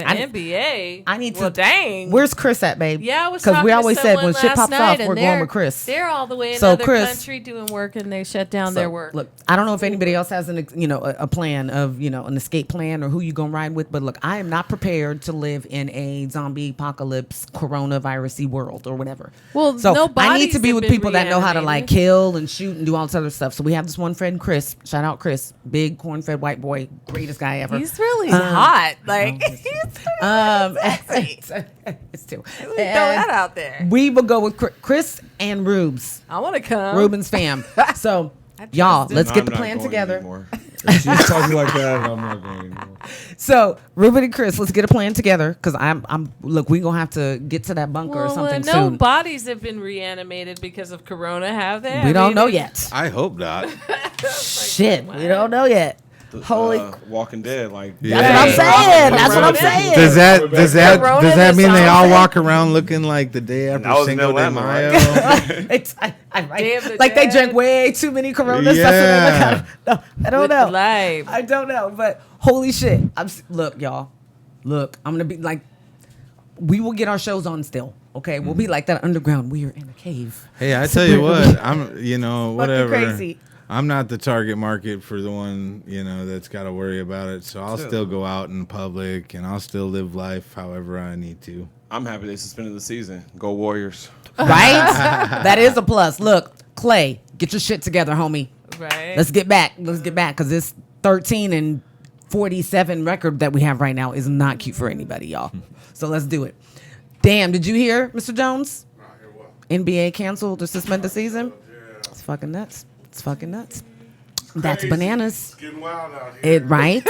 I- NBA. I need to. Well, dang. Where's Chris at, babe? Yeah, I was because we talking to always said someone when shit last pops night, off, and we're going they're- with Chris. They're all the way in So, another Chris- country doing work, and they shut down So, their work. Look, I don't know if anybody else has a plan of an escape plan or who you gonna ride with, but look, I am not prepared to live in a zombie apocalypse coronavirusy world or whatever. Well, so no I need to bodies be have with been people that know how to like reanimated. kill and shoot and do all this other stuff. So we have this one friend, Chris. Shout out Chris, big corn-fed white boy, greatest guy ever. He's really hot. Like he's sexy. it's too. Throw that out there. We will go with Chris and Rubes, I want to come. Ruben's fam. So y'all, trust let's No, get I'm the not plan going together. anymore. If she's talking like that, I'm not going anymore. So Ruben and Chris, let's get a plan together because I'm look, we gonna have to get to that bunker or something no soon. bodies have been reanimated because of Corona, have they? We I don't mean, know yet. I hope not. Shit, we don't know yet. Holy, Walking Dead, like that's what I'm saying. That's what I'm saying. Does that Corona mean they all zombie. walk around looking like the day after I was in Cinco de Atlanta, Mayo? right? It's Day of the like they Dead. drank way too many Coronas. Yeah. That's what they look at. No, I don't With know. life. I don't know, but holy shit! Look, y'all. Look, I'm gonna be like, we will get our shows on still. Okay, we'll be like that underground. We are in a cave. Hey, I tell you what, I'm, whatever. Crazy. I'm not the target market for the one, that's got to worry about it. So I'll still go out in public and I'll still live life however I need to. I'm happy they suspended the season. Go Warriors. Right? That is a plus. Look, Clay, get your shit together, homie. Right. Let's get back because this 13-47 record that we have right now is not cute for anybody, y'all. So let's do it. Damn, did you hear, Mr. Jones? NBA canceled or suspended the season? It's fucking nuts. It's fucking nuts. That's bananas. It's getting wild out here. Right?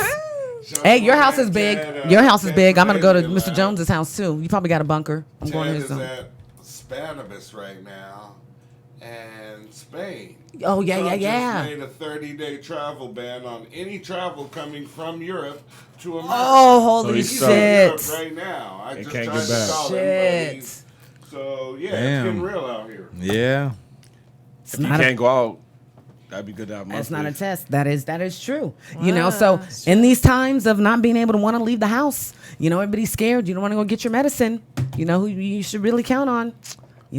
Hey, your house is big. Your house is big. I'm going to go to Mr. Jones's house, too. You probably got a bunker. I'm going to his Ted is zone. at Spanibus right now and Spain. Oh, yeah, Trump yeah. just made a 30-day travel ban on any travel coming from Europe to America. Oh, holy So shit. Europe right now. I just can't tried get to back. call him, but Shit. so, yeah, Damn. it's getting real out here. Yeah. It's If you not a can't go out, that'd be good to have That's not a monthly. test. That is true. So in these times of not being able to want to leave the house, everybody's scared. You don't want to go get your medicine. You know who you should really count on?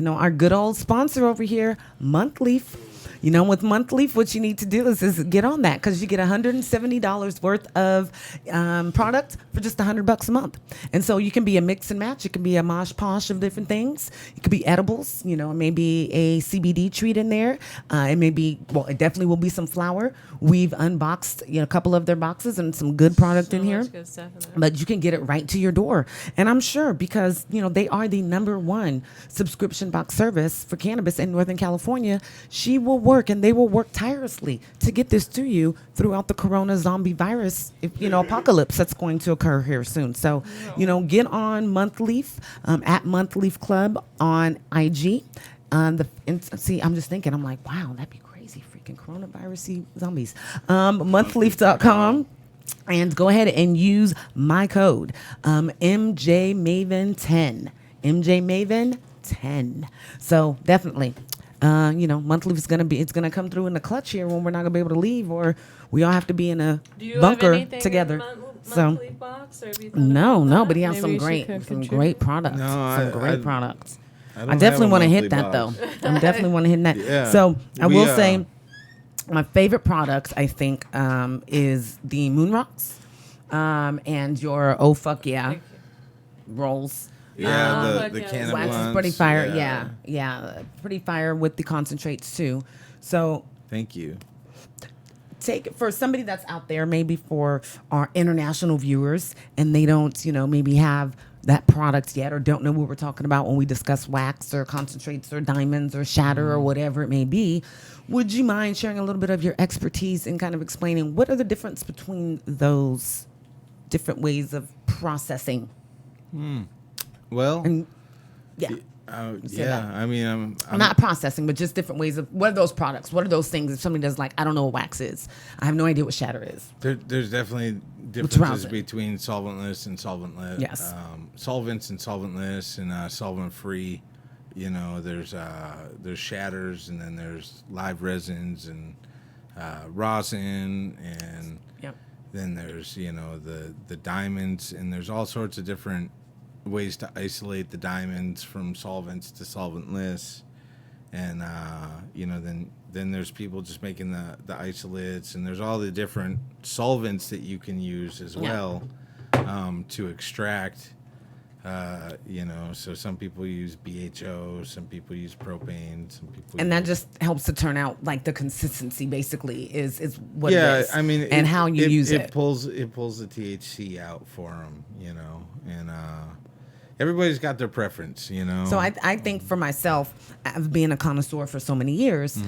Our good old sponsor over here, Monthleaf. With Monthleaf, what you need to do is get on that because you get $170 worth of product for just $100 a month. And so you can be a mix and match. It can be a mosh posh of different things. It could be edibles. It may be a CBD treat in there. It may be, it definitely will be some flour. We've unboxed a couple of their boxes and some good product in here. Much good stuff in there. But you can get it right to your door. And I'm sure because, they are the #1 subscription box service for cannabis in Northern California, she will work and they will work tirelessly to get this to you throughout the corona zombie virus, apocalypse that's going to occur here soon. So, get on Monthleaf, at Monthleaf Club on IG. See, I'm just thinking, I'm like, wow, that'd be crazy. Freaking coronavirus zombies. Monthleaf.com. And go ahead and use my code, MJMaven10. MJMaven10. So definitely, Monthleaf is it's gonna come through in the clutch here when we're not gonna be able to leave, or we all have to be in a Do you bunker have anything together. in the So monthly box, or have you thought no, about no, that? but he has Maybe some you should great contribute. products. No, some great I products. don't I definitely have a want to hit monthly that though. box. I definitely want to hit that. Yeah. So I We, will say, my favorite product I think is the Moon Rocks, and your Oh Fuck Yeah rolls. Yeah, fuck the yeah. can of Wax is blunts. pretty fire. Yeah, pretty fire with the concentrates too. So Thank you. take it for somebody that's out there, maybe for our international viewers, and they don't, maybe have that product yet or don't know what we're talking about when we discuss wax or concentrates or diamonds or shatter or whatever it may be. Would you mind sharing a little bit of your expertise and kind of explaining what are the difference between those different ways of processing? Well, And yeah. yeah. that. I mean, I'm Not processing, but just different ways of what are those products? What are those things? If somebody does I don't know what wax is. I have no idea what shatter is. There's definitely around differences it? between solventless and solventlet. Yes. Solvents and solventless and solvent-free. There's shatters, and then there's live resins and rosin, and Yep. then there's the diamonds, and there's all sorts of different ways to isolate the diamonds from solvents to solventless, and then there's people just making the isolates, and there's all the different solvents that you can use as well to extract. So some people use BHO, some people use propane, some people And use, that just helps to turn out the consistency basically is what it yeah. is. I mean, and how you use it. It pulls the THC out for them, and everybody's got their preference, So I think for myself, of being a connoisseur for so many years,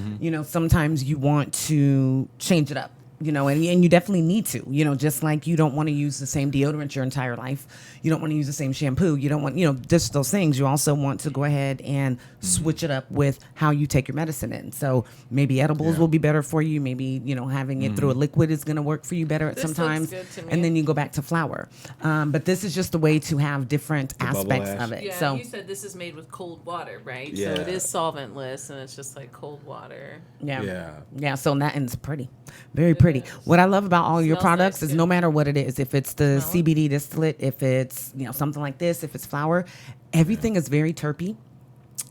sometimes you want to change it up. And you definitely need to, just like you don't want to use the same deodorant your entire life. You don't want to use the same shampoo. You don't want, just those things. You also want to go ahead and switch it up with how you take your medicine in. So maybe edibles will be better for you. Maybe, having it through a liquid is going to work for you better at This sometimes. looks good to me. And then you go back to flour. But this is just a way to have different bubble aspects ash. of it. Yeah, So you said this is made with cold water, right? Yeah. So it is solventless, and it's just like cold water. yeah. Yeah. So that ends pretty, very pretty. pretty. What I love about all your Smells products nice, is too. no matter what it is, if it's the Smell it. CBD distillate, if it's something like this, if it's flour, everything is very terpy.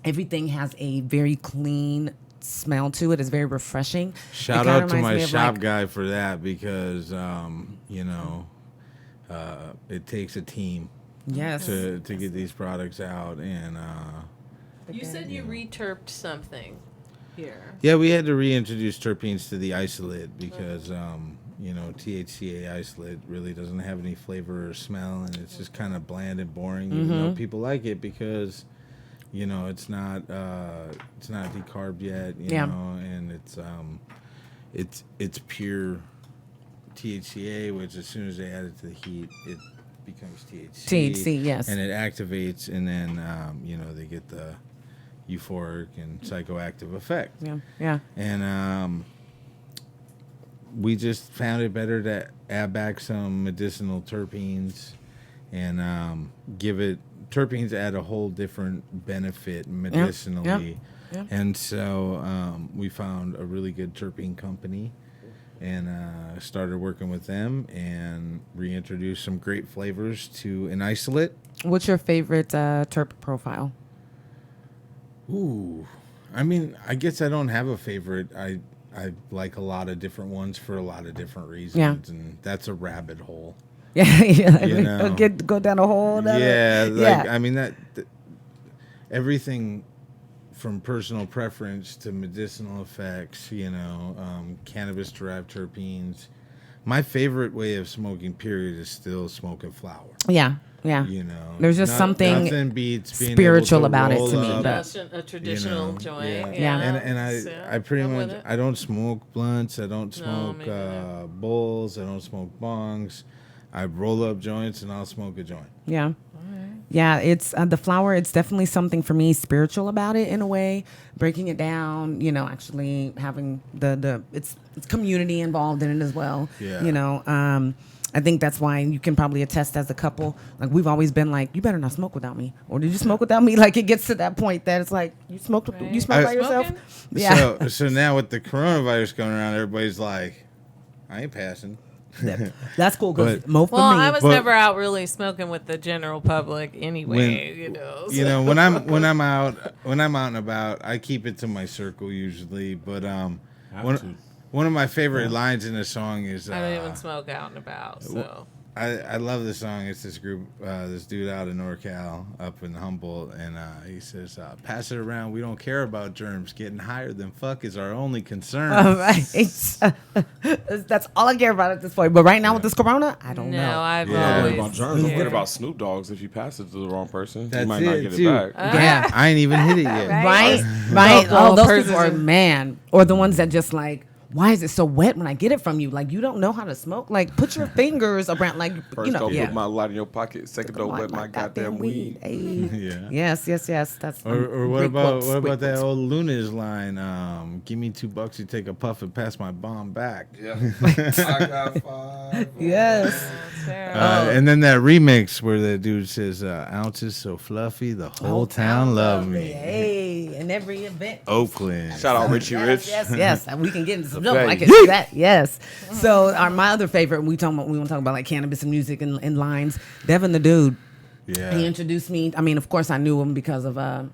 Everything has a very clean smell to it. It's very refreshing. Shout It kinda out to reminds my me of, shop like- guy for that because it takes a team Yes. to get these products out, and You said you reterped something here. yeah, we had to reintroduce terpenes to the isolate because THCA isolate really doesn't have any flavor or smell, and it's just kind of bland and boring. Even though people like it because it's not decarbed yet, and it's pure THCA, which as soon as they add it to the heat, it becomes THC. THC, yes. And it activates, and then they get the euphoric and psychoactive effect. Yeah. Yeah. And we just found it better to add back some medicinal terpenes and give it. Terpenes add a whole different benefit medicinally. Yeah. And so we found a really good terpene company and started working with them and reintroduced some great flavors to an isolate. What's your favorite terp profile? Ooh, I mean, I guess I don't have a favorite. I like a lot of different ones for a lot of different reasons, and that's a rabbit hole. Yeah, You know. go down a hole. I mean that everything from personal preference to medicinal effects. Cannabis derived terpenes. My favorite way of smoking, period, is still smoking flower. Yeah. There's just something nothing beats being spiritual able about it roll to me, up, but- A traditional joint. Yeah. And So, I pretty I'm with much it. I don't smoke blunts. I don't smoke me neither. bowls. I don't smoke bongs. I roll up joints and I'll smoke a joint. Yeah. Yeah, it's the flower. It's definitely something for me spiritual about it in a way. Breaking it down, actually having it's community involved in it as well. Yeah. I think that's why you can probably attest as a couple. Like we've always been like, you better not smoke without me, or did you smoke without me? Like it gets to that point that it's like you smoke Right. you smoke by yourself. Smoking? Yeah. So now with the coronavirus going around, everybody's like, I ain't passing. That's cool because But- more for Well, me. I was But- never out really smoking with the general public anyway. So. When I'm out and about, I keep it to my circle usually. But one of my favorite lines in the song is I don't even smoke out and about. So I love this song. It's this group, this dude out in NorCal, up in Humboldt, and he says, "Pass it around. We don't care about germs. Getting higher than fuck is our only concern." All right. That's all I care about at this point. But right now with this corona, I don't no, know. I've Yeah. always Worried about germs. I'm worried about Snoop Dogg's. If you pass it to the wrong person, That's you might not it, get too. it back. Yeah. I ain't even hit it yet. Right? Oh, Right? well, Oh, those persons people are in- man. Or the ones that just like, why is it so wet when I get it from you? Like you don't know how to smoke. Like put your fingers around, like First, don't yeah. put my light in your pocket. Second, don't wet my goddamn weed. Hey. Yeah. Yes. That's Or what great about quotes, what great about that quotes. old Luna's line? Give me $2, you take a puff and pass my bomb back. Yeah, I got 5. Yes. And then that remix where the dude says, "Ounces so fluffy, the whole town love me." Hey, in every event. Oakland. Shout out Richie Rich. Yes. We can get into some The stuff. I bass. can see that. Yes. So my other favorite, we want to talk about like cannabis and music and lines. Devin the Dude. Yeah. He introduced me. I mean, of course, I knew him because of I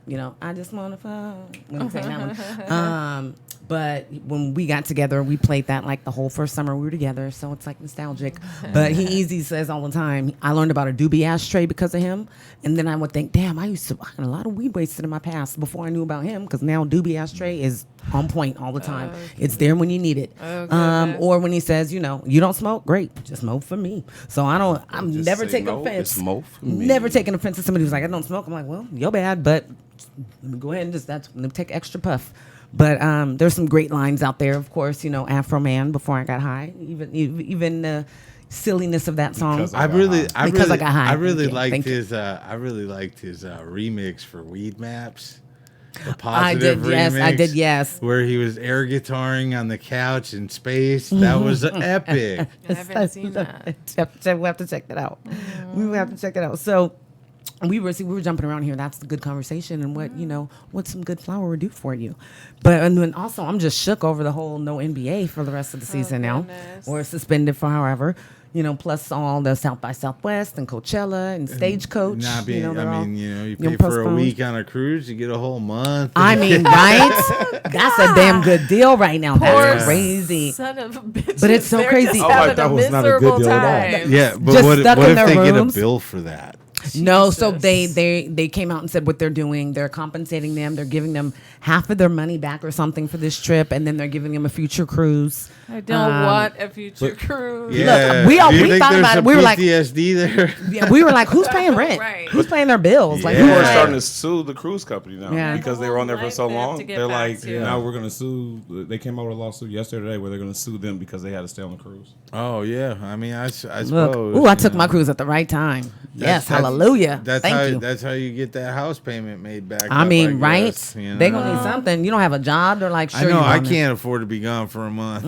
just wanna fuck. When he sang that one. But when we got together, we played that like the whole first summer we were together. So it's like nostalgic. But he easy says all the time, I learned about a doobie ashtray because of him. And then I would think, damn, I had a lot of weed wasted in my past before I knew about him. Because now doobie ashtray is on point all the time. It's there when you need it. Or when he says, you don't smoke, great, just smoke for me. So I'm Just never say taking no, offense. it's smoke for me. Never taking offense to somebody who's like, I don't smoke. I'm like, well, you're bad, but let me go ahead and let me take extra puff. But there's some great lines out there, of course. Afro Man, Before I Got High, even the silliness of that song. Because I really I got high. I really Thank you. liked Thank you. his remix for Weed Maps. The I did, positive yes, I remix, did, yes. Where he was air guitaring on the couch in space. That was epic. I haven't seen that. We have to check that out. We have to check that out. So we were jumping around here. That's the good conversation, and what some good flour would do for you. But and then also, I'm just shook over the whole no NBA for the rest of the season now, or suspended for however. Plus all the South by Southwest and Coachella and Stagecoach. Not being, you pay for a postponed. week on a cruise, you get a whole month. I mean, right? That's a damn good deal right now. That's crazy. Son of a bitch. But it's so crazy. Just Oh, having that a was not a good miserable deal at all. time. Yeah, but Just what stuck if in their they get a rooms. bill for that? No, so Jesus. they came out and said what they're doing. They're compensating them. They're giving them half of their money back or something for this trip, and then they're giving them a future cruise. I don't want a future cruise. Yeah. we Do you think thought there's about it. some We were like, PTSD there. yeah, we were like, who's paying rent? Right. Who's paying their bills? Like, Yeah. who's People are paying- starting to sue the cruise company now Yeah. because they were on there for so Life they have long. to get They're back like, to. Now we're gonna sue. They came out with a lawsuit yesterday where they're gonna sue them because they had to stay on the cruise. Oh yeah, I mean, I suppose. Look, ooh, I took my cruise at the right time. Yes, hallelujah. That's Thank how you. That's how you get that house payment made back. I up, mean, right? guess, They gonna need something. You don't have a job. They're like, sure. I know. you I want it. can't afford to be gone for a month.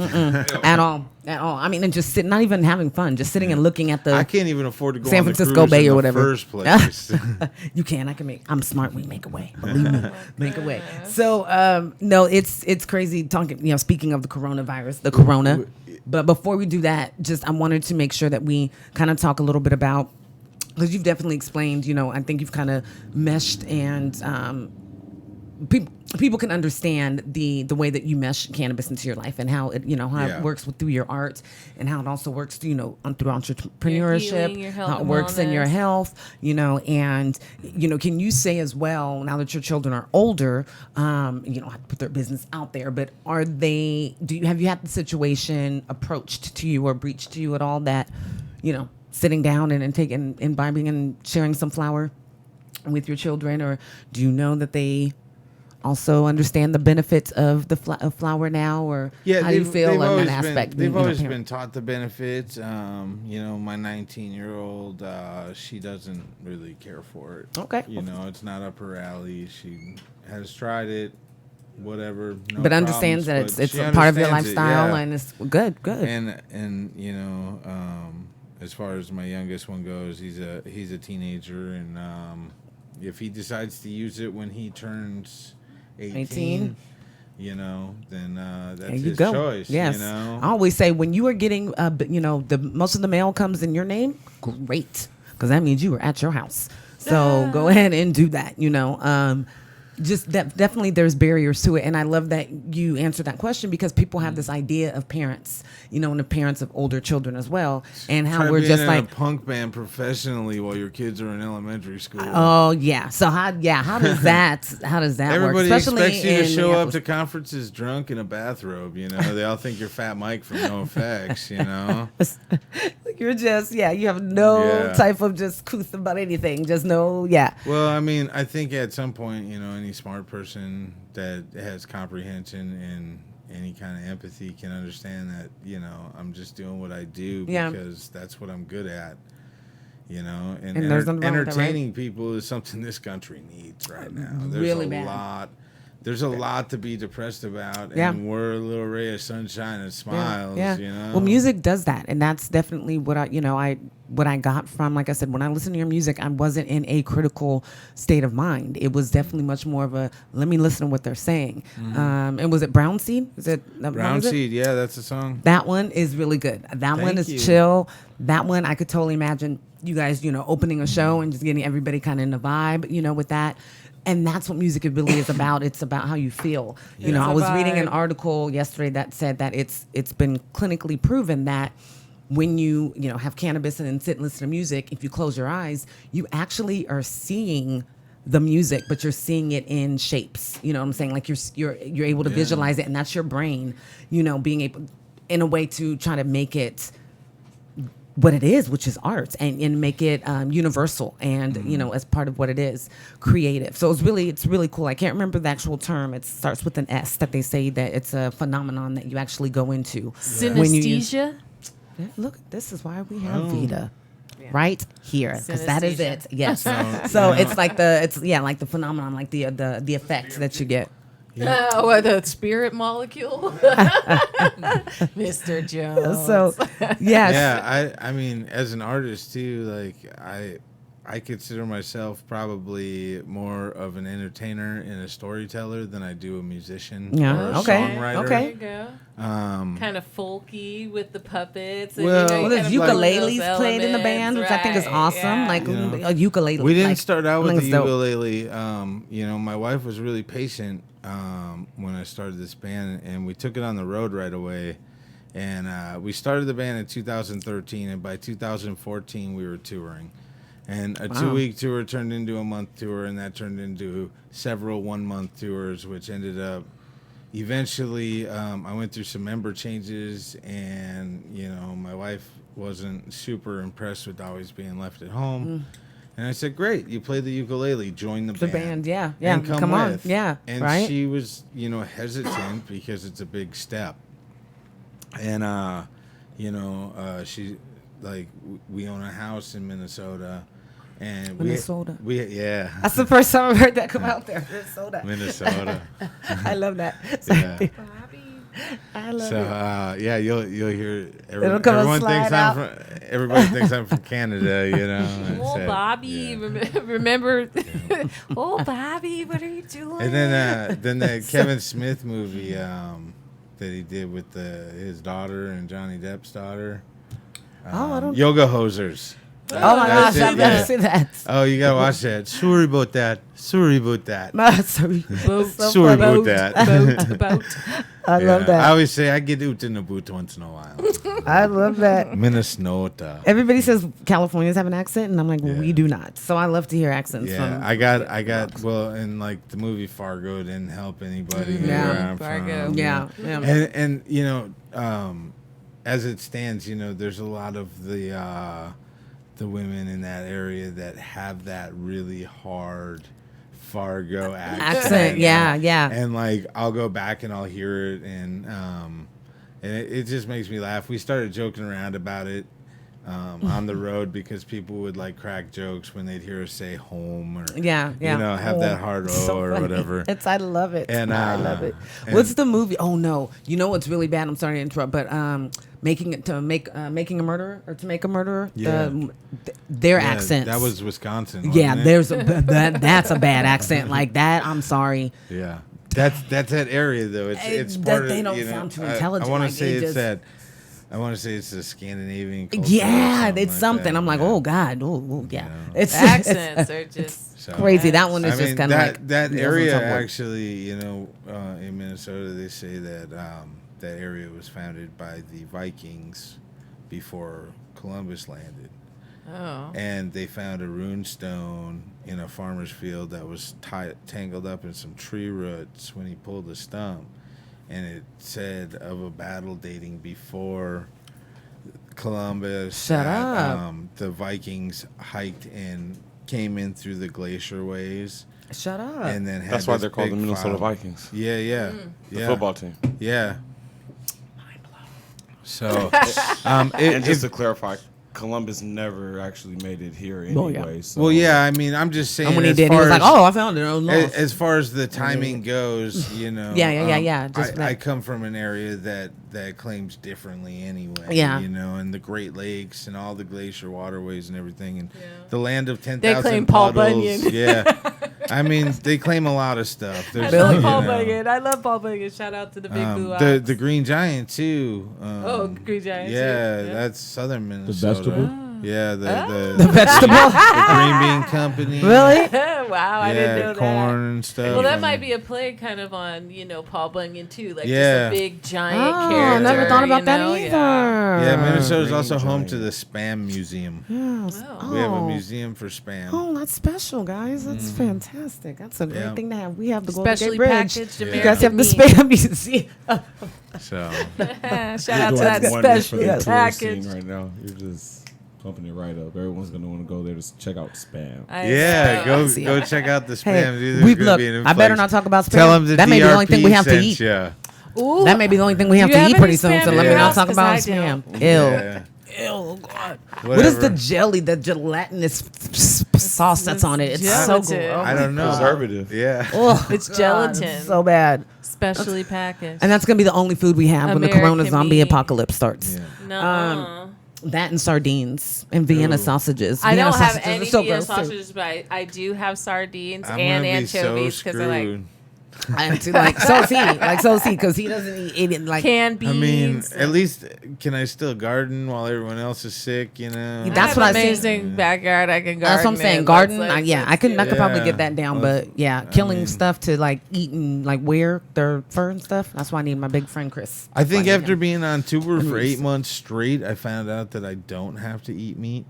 at all. I mean, and just sitting, not even having fun, just sitting and looking at the. I can't even afford to go San on the Francisco cruise Bay in or the whatever. First place. You can. I can make. I'm smart. We make a way. Believe me, make a way. So no, it's crazy talking. Speaking of the coronavirus, the corona. But before we do that, I wanted to make sure that we kind of talk a little bit about, because you've definitely explained. I think you've kind of meshed and. People can understand the way that you mesh cannabis into your life and how it Yeah. it works through your art and how it also works through entrepreneurship, healing, your health how it and works in your wellness. health, and can you say as well, now that your children are older, have to put their business out there, but have you had the situation approached to you or breached to you at all that sitting down and taking imbibing and sharing some flour with your children, or do you know that they also understand the benefits of the flour now, or how do you feel on that aspect? They've always been taught the benefits. My 19-year-old, she doesn't really care for it. Okay. It's not up her alley. She has tried it, whatever. No but understands that problems, it's but a she part of your understands it, lifestyle, yeah. and it's good. And as far as my youngest one goes, he's a teenager, and if he decides to use it when he turns 18, then that's There you his go. choice. Yes. I always say when you are getting, the most of the mail comes in your name, great, because that means you were at your house. So go ahead and do that. Just definitely there's barriers to it, and I love that you answered that question because people have this idea of parents, and the parents of older children as well, and how Try we're being just in like, a punk band professionally while your kids are in elementary school. oh yeah. So how does that Everybody work? Especially expects you to in show up Minneapolis. to conferences drunk in a bathrobe. They all think you're Fat Mike from NoFX. You're just you have no Yeah. type of just couth about anything. Just no Well, I mean, I think at some point, any smart person that has comprehension and any kind of empathy can understand that, I'm just doing what I do Yeah. because that's what I'm good at. And there's nothing wrong with that, right? entertaining people is something this country needs right now. There's Really a bad. lot. There's a lot to be depressed about, Yeah. and we're a little ray of sunshine and smiles. Yeah. Well, music does that, and that's definitely what I got from. Like I said, when I listened to your music, I wasn't in a critical state of mind. It was definitely much more of a let me listen to what they're saying. And was it Brown Seed? Is it Brown Seed, yeah, that's a song. That one is really good. That one Thank is you. chill. That one I could totally imagine you guys, opening a show and just getting everybody kind of in the vibe, with that. And that's what music really is about. It's about how you feel. It's I a was reading an vibe. article yesterday that said that it's been clinically proven that when you have cannabis and then sit and listen to music, if you close your eyes, you actually are seeing the music, but you're seeing it in shapes. You know what I'm saying? Like you're able to visualize it, and that's your brain, being able in a way to try to make it what it is, which is art, and make it universal and as part of what it is, creative. So it's really cool. I can't remember the actual term. It starts with an S that they say that it's a phenomenon that you actually go into when you use. Synesthesia. Look, this is why we have Vita. Right here, because that is Synesthesia. it. Yes. So it's like the phenomenon, like the effect that you get. What, the spirit molecule? Mr. Jones. So yes. Yeah, I mean, as an artist too, like I consider myself probably more of an entertainer and a storyteller than I do a musician Yeah, or a okay, songwriter. okay. There you go. Kind of folky with the puppets. And, Well, you Well, kind there's of blend ukuleles those played in the elements, band, which I think is right, awesome. yeah. Like Yeah. a ukulele. We didn't like, start out I with think the it's dope. ukulele. My wife was really patient when I started this band, and we took it on the road right away. And we started the band in 2013, and by 2014 we were touring. And a 2-week tour turned into a month tour, and that turned into several 1-month tours, which ended up eventually I went through some member changes, and my wife wasn't super impressed with always being left at home. And I said, great, you play the ukulele, join the band. Yeah, and come on, with. yeah, And right? she was, hesitant because it's a big step. And, she, like, we own a house in Minnesota. And Minnesota. Yeah. That's the first time I've heard that come out there. Minnesota. I love that. Yeah. I love So it. you'll hear It'll come everyone slide thinks out. everybody thinks I'm from Canada, and Oh, so, Bobby, yeah. remember? Oh, Bobby, what are you doing? And then the Kevin Smith movie that he did with his daughter and Johnny Depp's daughter. I don't. Yoga Hosers. Oh my That's gosh, I've it, never yeah. seen that. Oh, you gotta watch that. Sorry about that. Sorry. Boat, Sorry about that. boat. I love I that. always say I get out in the boot once in a while. I love that. Minnesota. Everybody says Californians have an accent, and I'm like, well, Yeah. we do not. So I love to hear accents Yeah, from. I got. Well, and like the movie Fargo didn't help anybody. Yeah. where I'm Fargo. from, Yeah, yeah. And as it stands, there's a lot of the women in that area that have that really hard Fargo accent. Yeah. And like I'll go back and I'll hear it, and it just makes me laugh. We started joking around about it on the road because people would like crack jokes when they'd hear us say home or Yeah. have that hard O So or funny. whatever. I love it. And, I love it. and- What's the movie? Oh no! You know what's really bad? I'm sorry to interrupt, but making a murderer or to make a murderer. Yeah. Their Yeah, accents. That was Wisconsin. Yeah, wasn't it? that's a bad accent like that. I'm sorry. Yeah, that's that area though. It's That- part they of, don't sound too intelligent, I want to like, say they it's just- that. I want to say it's the Scandinavian culture. Yeah, or it's something. like I'm like, that. oh God, oh yeah. Yeah. It's Accents are just So- crazy. That one is I just mean, kind of like that doesn't area sound work. actually, in Minnesota, they say that that area was founded by the Vikings before Columbus landed. Oh. And they found a rune stone in a farmer's field that was tangled up in some tree roots when he pulled the stump. And it said of a battle dating before Columbus. Shut that, up. The Vikings hiked and came in through the glacier ways. Shut up. And then had That's why this they're called the big Minnesota file. Vikings, Yeah, yeah. the Yeah. football team. Yeah. So, And just to clarify, Columbus never actually made it here Oh, yeah. anyway. So well, yeah, I mean, I'm just saying. and when he as did, he was far like, as- "Oh, I found it. I was lost." As far as the timing goes, Yeah. Just I come from an area that claims differently anyway. Yeah. And the Great Lakes and all the glacier waterways and everything, and Yeah. the land of 10,000 They claim Paul puddles. Bunyan. Yeah, I mean, they claim a lot of stuff. I There's, love you Paul know, Bunyan. I love Paul Bunyan. Shout out to the big blue the eyes. the Green Giant too. Green Giant, too. Yeah, Yeah. that's southern Minnesota. vegetable? Yeah, the vegetable. the green bean company. Really? Wow, I didn't know that. corn and stuff. Well, that and- might be a play kind of on, Paul Bunyan too, like Yeah. just a big giant Oh, character. never thought about you that know? either. Yeah, Minnesota's Green also home Giant. to the Spam Museum. Yes. Oh. We have a Oh. museum for Spam. Oh, that's special, guys. That's fantastic. That's a great Yeah. thing to have. We have the Golden Specially Gate Bridge. packaged You American guys have the meat. Spam Museum. So Shout out to Doing that wonders for the special tourist package. scene right now. You're just pumping it right up. Everyone's gonna want to go there to check out Spam. yeah, go see. check out the Spam. Hey, Dude, we there's gonna look. be an I better influx. not talk about Spam. Tell them the that may be the only thing we have to sent eat. ya. Ooh, That may be the only thing we have Do to you eat have pretty any soon. Spam So in let me your not house? talk 'Cause about I Spam. don't. Ew. Yeah. Ew, God. Whatever. What is the jelly, the gelatinous sauce that's on it? It's so gelatin. gross. I don't know. Preservative. Yeah. Oh, It's God, gelatin. it's so bad. specially packaged. And that's going to be the only food we have when the American corona zombie meat. apocalypse starts. Yeah. No. That and sardines and Vienna sausages. I Vienna don't have sausages are any so Vienna gross, too. sausages, but I do have sardines I'm and gonna be so anchovies because they're like screwed. And to like so see because he doesn't eat it like canned beans. I mean, at least can I still garden while everyone else is sick? You know, That's I what have I an see. amazing backyard. I can garden. That's what I'm saying. in. Garden, Let's I could do probably Yeah. get that down, Let's- but yeah, I killing mean- stuff to like eat and like wear their fur and stuff. That's why I need my big friend Chris. I think That's why I need after him. being on tour for Amazing. 8 months straight, I found out that I don't have to eat meat.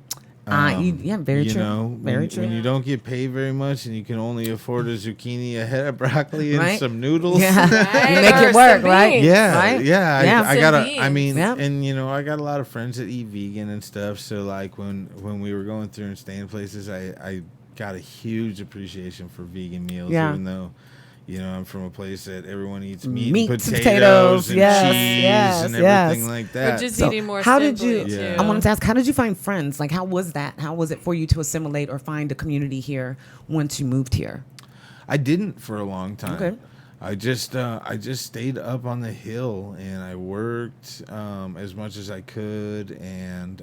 Yeah, very you true. know, Very when, true. when you don't get paid very much and you can only afford a zucchini, a head of broccoli, and Right? some noodles. Yeah, Right, you make or it work, some right? beans. Yeah, Right? yeah, Yeah. I Some gotta. I beans. mean, Yeah. and you know, I got a lot of friends that eat vegan and stuff. So like when we were going through and staying places, I got a huge appreciation for vegan meals, Yeah. even though. You know, I'm from a place that everyone eats meat, Meat, and potatoes, potatoes, and yes, cheese yes, and yes. everything like We're that. just So, eating more how did simply, you? too. Yeah. I wanted to ask, how did you find friends? Like, how was that? How was it for you to assimilate or find a community here once you moved here? I didn't for a long time. Okay. I just stayed up on the hill and I worked as much as I could and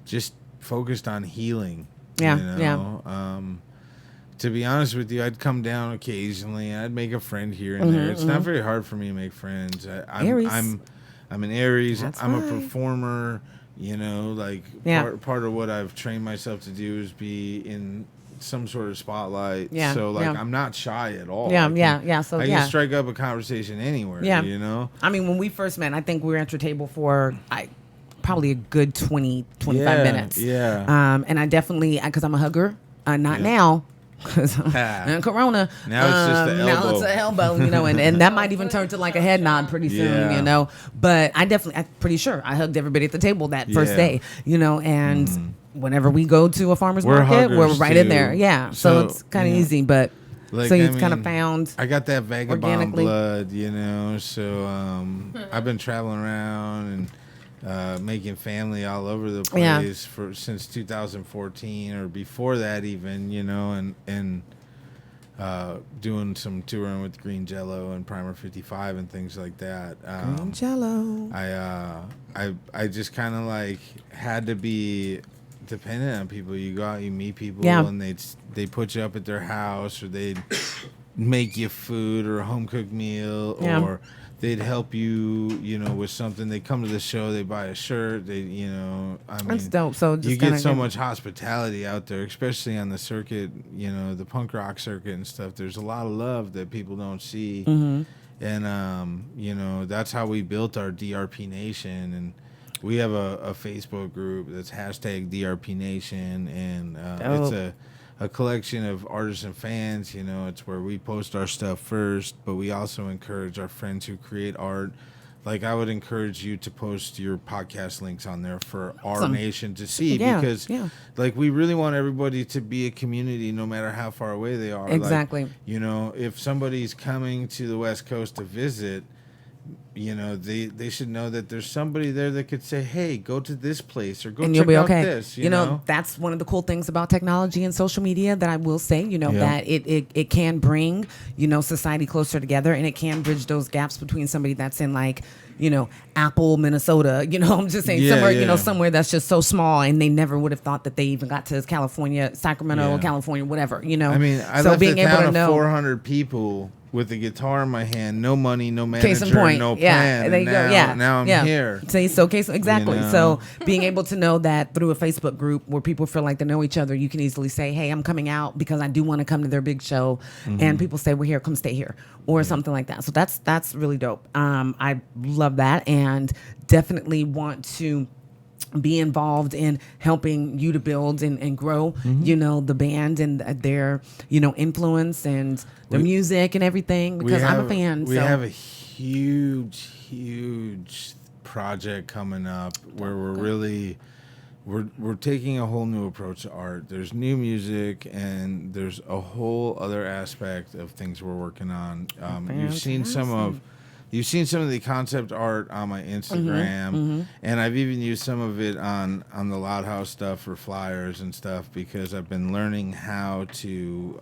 just focused on healing. Yeah, you know? yeah. To be honest with you, I'd come down occasionally. I'd make a friend here and there. It's not very hard for me to make friends. Aries. I'm an Aries. That's I'm a right. performer. You know, like Yeah. part of what I've trained myself to do is be in some sort of spotlight. Yeah, So like yeah. I'm not shy at all. Yeah, I can- yeah. So I yeah. can strike up a conversation anywhere. Yeah. You know. I mean, when we first met, I think we were at your table for probably a good 20, 25 Yeah, minutes. yeah. And I definitely, because I'm a hugger, not Yeah. now. And Corona. Now it's just the Now elbow. it's an elbow, you know, and that might even turn to like a head nod pretty soon, Yeah. you know. But I'm pretty sure I hugged everybody at the table that first Yeah. day, you know, and whenever we go to a farmer's We're market, we're huggers, right in too. there. Yeah. So it's kind of yeah. easy, but Like, so I you've kind of mean, found. I got that vagabond organically. blood, you know. So I've been traveling around and making family all over the Yeah. place since 2014 or before that even, you know, and doing some touring with Green Jello and Primer 55 and things like that. Jello. I just kind of like had to be dependent on people. You go out, you meet people, Yeah. and they put you up at their house, or they'd make you food or a home cooked meal, Yeah. or they'd help you, you know, with something. They come to the show, they buy a shirt, they, you know, I mean, That's dope. So just you kinda get so much hospitality out there, especially on the circuit, you know, the punk rock circuit and stuff. There's a lot of love that people don't see. Mm-hmm. And, you know, that's how we built our Drpnation. And we have a Facebook group that's hashtag Drpnation. And it's a collection of artists and fans. You know, it's where we post our stuff first, but we also encourage our friends who create art. Like, I would encourage you to post your podcast links on there for our Awesome. nation to see, Yeah, because yeah. like, we really want everybody to be a community no matter how far away they are. Like, Exactly. you know, if somebody's coming to the West Coast to visit, you know, they should know that there's somebody there that could say, hey, go to this place or go and check you'll be out okay. this. You know, that's one of the cool things about technology and social media that I will say, you know, Yeah. that it can bring, you know, society closer together, and it can bridge those gaps between somebody that's in like, you know, Apple, Minnesota, you know, I'm just saying Yeah, somewhere, you know, yeah. somewhere that's just so small and they never would have thought that they even got to California, Sacramento, Yeah. California, whatever, you know. I mean, I so left being a able town to of know 400 people with a guitar in my hand, no money, no Case in manager, point, no yeah. plan. There you and go. now, Yeah, now I'm yeah. here. So case exactly. You know? So being able to know that through a Facebook group where people feel like they know each other, you can easily say, "Hey, I'm coming out because I do want to come to their big show," Mm-hmm. and people say, "We're here, come stay here," or something like that. So that's really dope. I love that, and definitely want to be involved in helping you to build and grow, Mm-hmm. you know, the band and their, you know, influence and the music and everything, because I'm a fan. We so. have a huge project coming up where we're taking a whole new approach to art. There's new music and there's a whole other aspect of things we're working on. You've seen some of the concept art on my Instagram, and I've even used some of it on the Loud House stuff for flyers and stuff, because I've been learning how to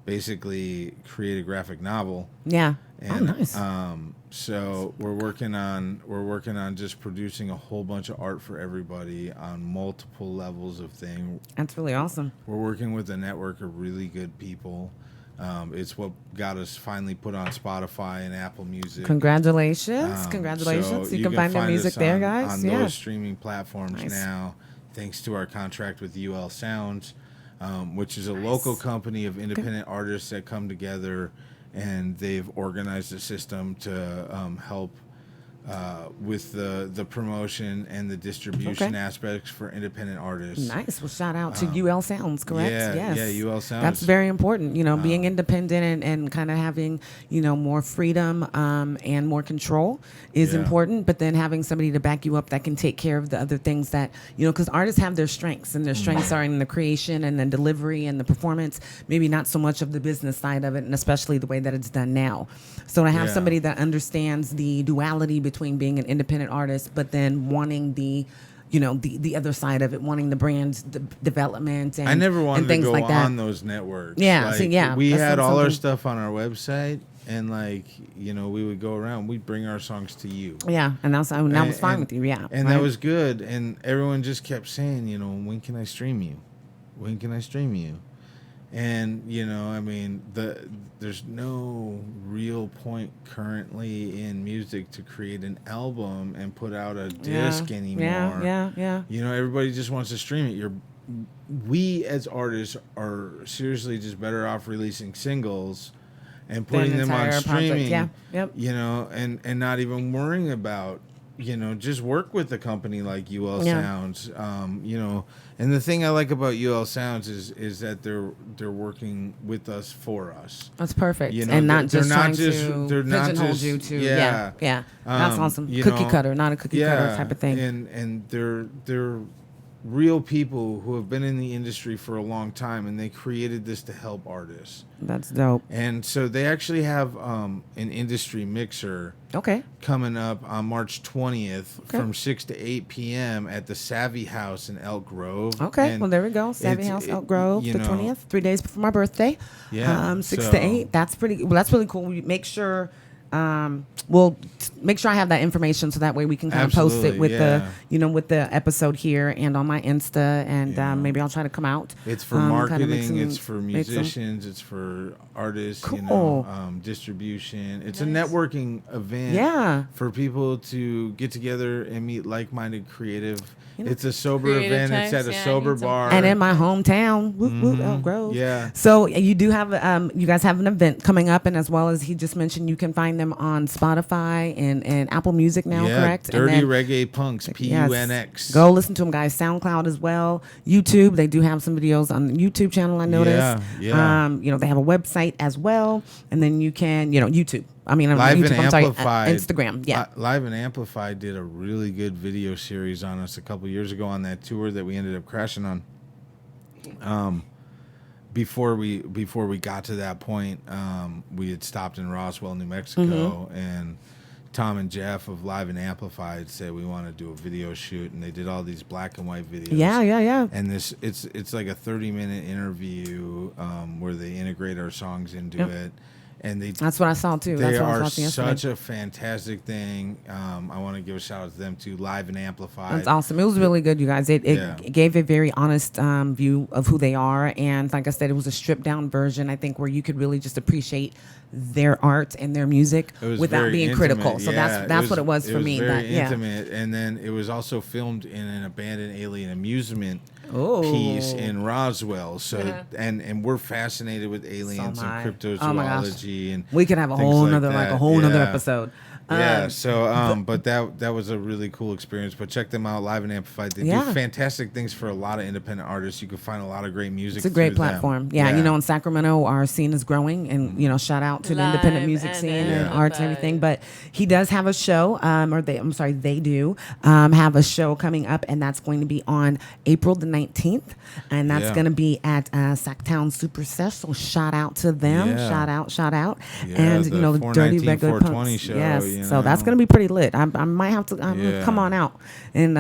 basically create a graphic novel. Yeah. And, nice. So we're working on just producing a whole bunch of art for everybody on multiple levels of thing. That's really awesome. We're working with a network of really good people. It's what got us finally put on Spotify and Apple Music. Congratulations. So you can find their music us there, on, guys. on Yeah. those streaming platforms Nice. now, thanks to our contract with UL Sounds, which is a local company of independent artists that come together, and they've organized a system to help with the promotion and the distribution aspects for independent artists. Nice. Well, shout out to UL Sounds, correct? Yeah, yes. yeah, UL Sounds. That's very important. Being independent and kind of having, more freedom and more control is Yeah. important. But then having somebody to back you up that can take care of the other things that, because artists have their strengths, and their strengths are in the creation and the delivery and the performance, maybe not so much of the business side of it, and especially the way that it's done now. So to have Yeah. somebody that understands the duality between being an independent artist, but then wanting the other side of it, wanting the brand development and I never wanted and things to go like that. on those networks. Yeah, see, yeah, we that's had all our something- stuff on our website, and we would go around. We'd bring our songs to you. Yeah, and that was fine And- with you. Yeah, and right? that was good. And everyone just kept saying, when can I stream you? When can I stream you? And there's no real point currently in music to create an album and put out a disc anymore. Yeah. Everybody just wants to stream it. We as artists are seriously just better off releasing singles and putting Then them on entire project, streaming. yeah, yep. And not even worrying about, just work with a company like UL Yeah. Sounds. And the thing I like about UL Sounds is that they're working with us for us. That's perfect, You know, and not they're just not trying just- to they're not pigeonhole just- you to. yeah. Yeah. That's awesome. you Cookie know, cutter, not a cookie cutter type of thing. And they're real people who have been in the industry for a long time, and they created this to help artists. That's dope. And so they actually have an industry mixer Okay. coming up on March 20th Okay. from 6 to 8 p.m. at the Savvy House in Elk Grove. Okay, And well there we go. Savvy it's- House, Elk Grove, you the know, 20th, 3 days before my birthday. Yeah, 6 so- to 8. That's really cool. We make sure. We'll make sure I have that information so that way we can kind of post it Absolutely, with yeah. with the episode here and on my Insta, and Yeah. Maybe I'll try to come out. It's for kinda marketing, make some- it's for make some- musicians, it's for artists, Cool. distribution. It's a Nice. networking event Yeah. for people to get together and meet like-minded creative. It's a sober Creative event. It's types, at a yeah, I sober need some- bar. And in my hometown, whoop, whoop, Elk Grove. Yeah. So you do have, you guys have an event coming up, and as well as he just mentioned, you can find them on Spotify and Apple Music now, yeah, correct? And Dirty then- Reggae Punx, Yes. PUNX. Go listen to them, guys. SoundCloud as well. YouTube. They do have some videos on the YouTube channel, I noticed. Yeah. They have a website as well. And then you can, YouTube. I mean, Live YouTube, and I'm sorry, Amplified. Instagram. Yeah. Live and Amplified did a really good video series on us a couple years ago on that tour that we ended up crashing on. Before we got to that point, we had stopped in Roswell, New Mexico, and Tom and Jeff of Live and Amplified said we want to do a video shoot, and they did all these black and white videos. Yeah. And it's like a 30-minute interview where they integrate our songs into Yep. it. And That's what I saw too. they That's what I are was watching yesterday. such a fantastic thing. I want to give a shout out to them too. Live and Amplified. That's awesome. It was really good, you guys. It Yeah. gave a very honest view of who they are. And like I said, it was a stripped down version, I think, where you could really just appreciate their art and their music It was without very being intimate. critical. So Yeah, that's what it was for me. Very that, yeah. intimate, and then it was also filmed in an abandoned alien amusement Oh. piece in Roswell. So Yeah. and we're fascinated with aliens am I. and Oh my gosh. cryptozoology and We could have a things whole like nother, that. a whole nother Yeah. episode. Yeah, so but that was a really cool experience. But check them out, Live and Amplified. They Yeah. do fantastic things for a lot of independent artists. You can find a lot of great music. It's a great through them. platform. Yeah, in Sacramento, our scene is growing, and shout out to the independent Live music and scene and amplified. arts and everything. But he does have a show, they do have a show coming up, and that's going to be on April the 19th, and that's Yeah. going to be at Sacktown Super Sesh. So shout out to them, Yeah. shout out, Yeah, and the the Dirty Reggae 419-420 Punx. show, Yes, you So that's know? gonna be pretty lit. I might have to Yeah. come on out and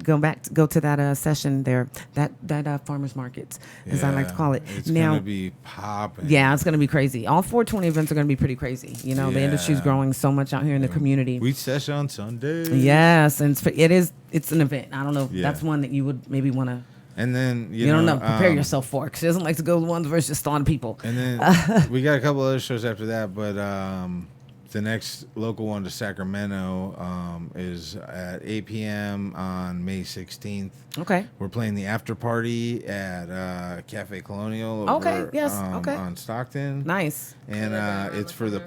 go to that session there, that farmers market, as I like to call it. It's Now, gonna be popping. yeah, it's gonna be crazy. All 420 events are gonna be pretty crazy. You know, the industry's Yeah. growing so much out here in the community. We session on Sunday. Yes, and it's an event. I don't know. Yeah. That's one that you would maybe want to. And then You don't know. Prepare yourself for it, 'cause she doesn't like to go to ones where it's just on people. And then we got a couple other shows after that, but the next local one to Sacramento is at 8 p.m. on May 16th. Okay. We're playing the after party at Cafe Colonial Okay, over, yes, okay. on Stockton. Nice. And it's for the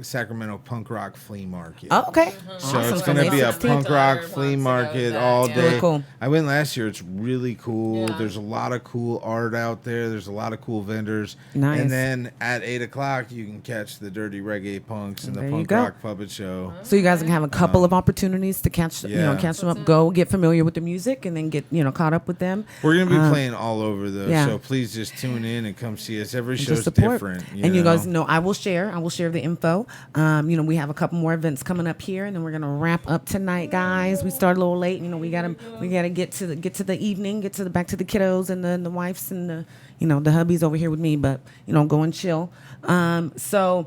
Sacramento Punk Rock Flea Market. Oh, okay. So Awesome. it's going to May be a 16th. punk rock Wants flea to go market to that, all yeah. day. Really cool. I went last year. It's really cool. Yeah. There's a lot of cool art out there. There's a lot of cool vendors. Nice. And then at 8 o'clock, you can catch the Dirty Reggae Punx and the There you Punk go. Rock Puppet Show. So you guys can have a couple of opportunities to catch yeah. catch them up, go get familiar with the music, and then get caught up with them. We're going to be playing all over, though. yeah. So please just tune in and come see us. Every And show's just support. different. And you guys know I will share the info. We have a couple more events coming up here, and then we're gonna wrap up tonight, guys. We started a little late. We gotta get to the evening, back to the kiddos and the wives and the hubbies over here with me, but go and chill. So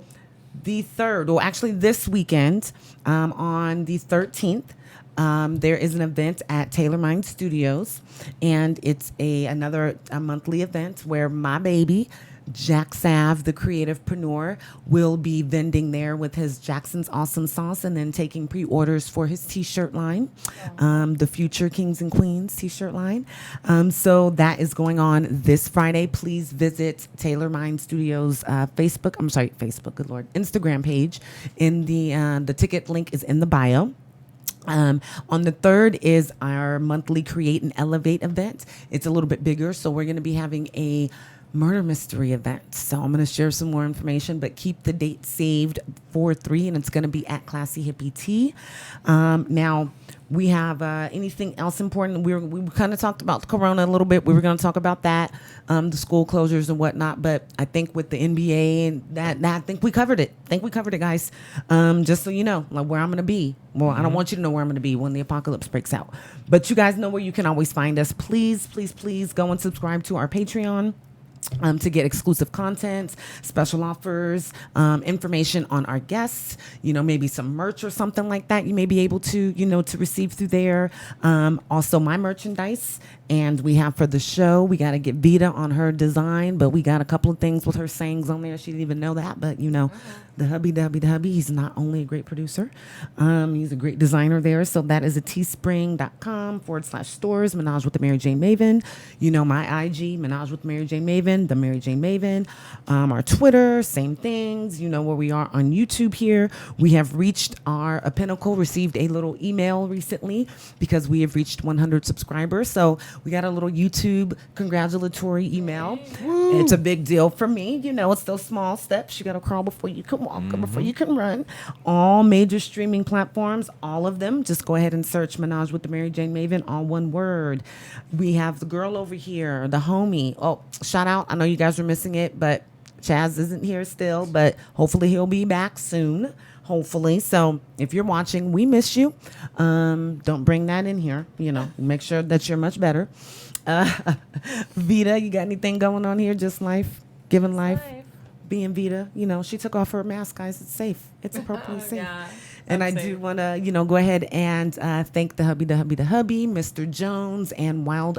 the third, or actually this weekend, on the 13th. There is an event at Taylor Mind Studios, and it's another monthly event where my baby, Jack Sav, the creativepreneur, will be vending there with his Jackson's Awesome Sauce and then taking pre-orders for his t-shirt line, the Future Kings and Queens t-shirt line. So that is going on this Friday. Please visit Taylor Mind Studios Instagram page. In the ticket link is in the bio. On the 3rd is our monthly Create and Elevate event. It's a little bit bigger, so we're going to be having a murder mystery event. So I'm going to share some more information, but keep the date saved for 3, and it's going to be at Classy Hippie Tea. Now, we have anything else important? We kind of talked about the corona a little bit. We were going to talk about that, the school closures and whatnot. But I think with the NBA and that I think we covered it. Guys. Just so you know, like where I'm going to be. Well, I don't want you to know where I'm going to be when the apocalypse breaks out. But you guys know where you can always find us. Please, please, please go and subscribe to our Patreon. To get exclusive content, special offers, information on our guests, maybe some merch or something like that you may be able to, to receive through there. Also my merchandise. And we have for the show, we got to get Vita on her design, but we got a couple of things with her sayings on there. She didn't even know that, but the hubby, he's not only a great producer, he's a great designer there. So that is a teespring.com/stores, Menage with the MariJayne Maven. My IG, Menage with MariJayne Maven, the MariJayne Maven. Our Twitter, same things. Where we are on YouTube here. We have reached a pinnacle, received a little email recently because we have reached 100 subscribers. So we got a little YouTube congratulatory email. Woo. It's a big deal for me. It's those small steps. You got to crawl before you can walk, before you can run. All major streaming platforms, all of them. Just go ahead and search Menage with the MariJayne Maven, all one word. We have the girl over here, the homie. Oh, shout out. I know you guys are missing it, but Chaz isn't here still, but hopefully he'll be back soon. Hopefully. So if you're watching, we miss you. Don't bring that in here. Make sure that you're much better. Vita, you got anything going on here? Just life, giving life, being Vita. She took off her mask, guys. It's safe. It's appropriately safe. Yeah, and I do want to, go ahead and thank the hubby, Mr. Jones and Wild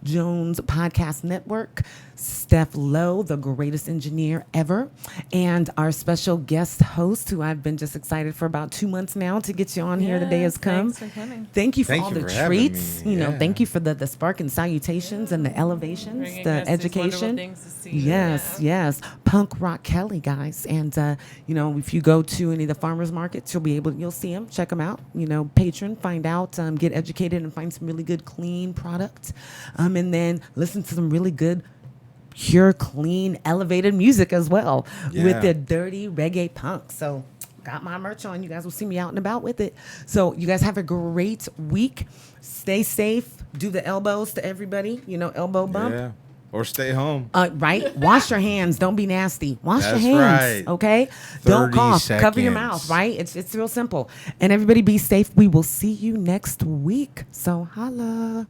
Jones Podcast Network, Steph Lowe, the greatest engineer ever, and our special guest host, who I've been just excited for about 2 months now to get you on here. The day has come. Thanks for coming. Thank you for Thank all you the for having treats. me. Yeah. Thank you for the spark and salutations and the elevations, Bringing the us these wonderful education. things to see. Yes, yes. PunkRawkKelly, guys. And, if you go to any of the farmers markets, you'll see them. Check them out. Patron, find out, get educated and find some really good, clean product. And then listen to some really good, pure, clean, elevated music as well with the Dirty Reggae Punx. So got my merch on. You guys will see me out and about with it. So you guys have a great week. Stay safe. Do the elbows to everybody. Elbow bump. Yeah. Or stay home. Right? Wash your hands. Don't be nasty. Wash That's your hands. right. Okay? Don't 30 cough. Cover your seconds. mouth, right? It's real simple. And everybody be safe. We will see you next week. So holla.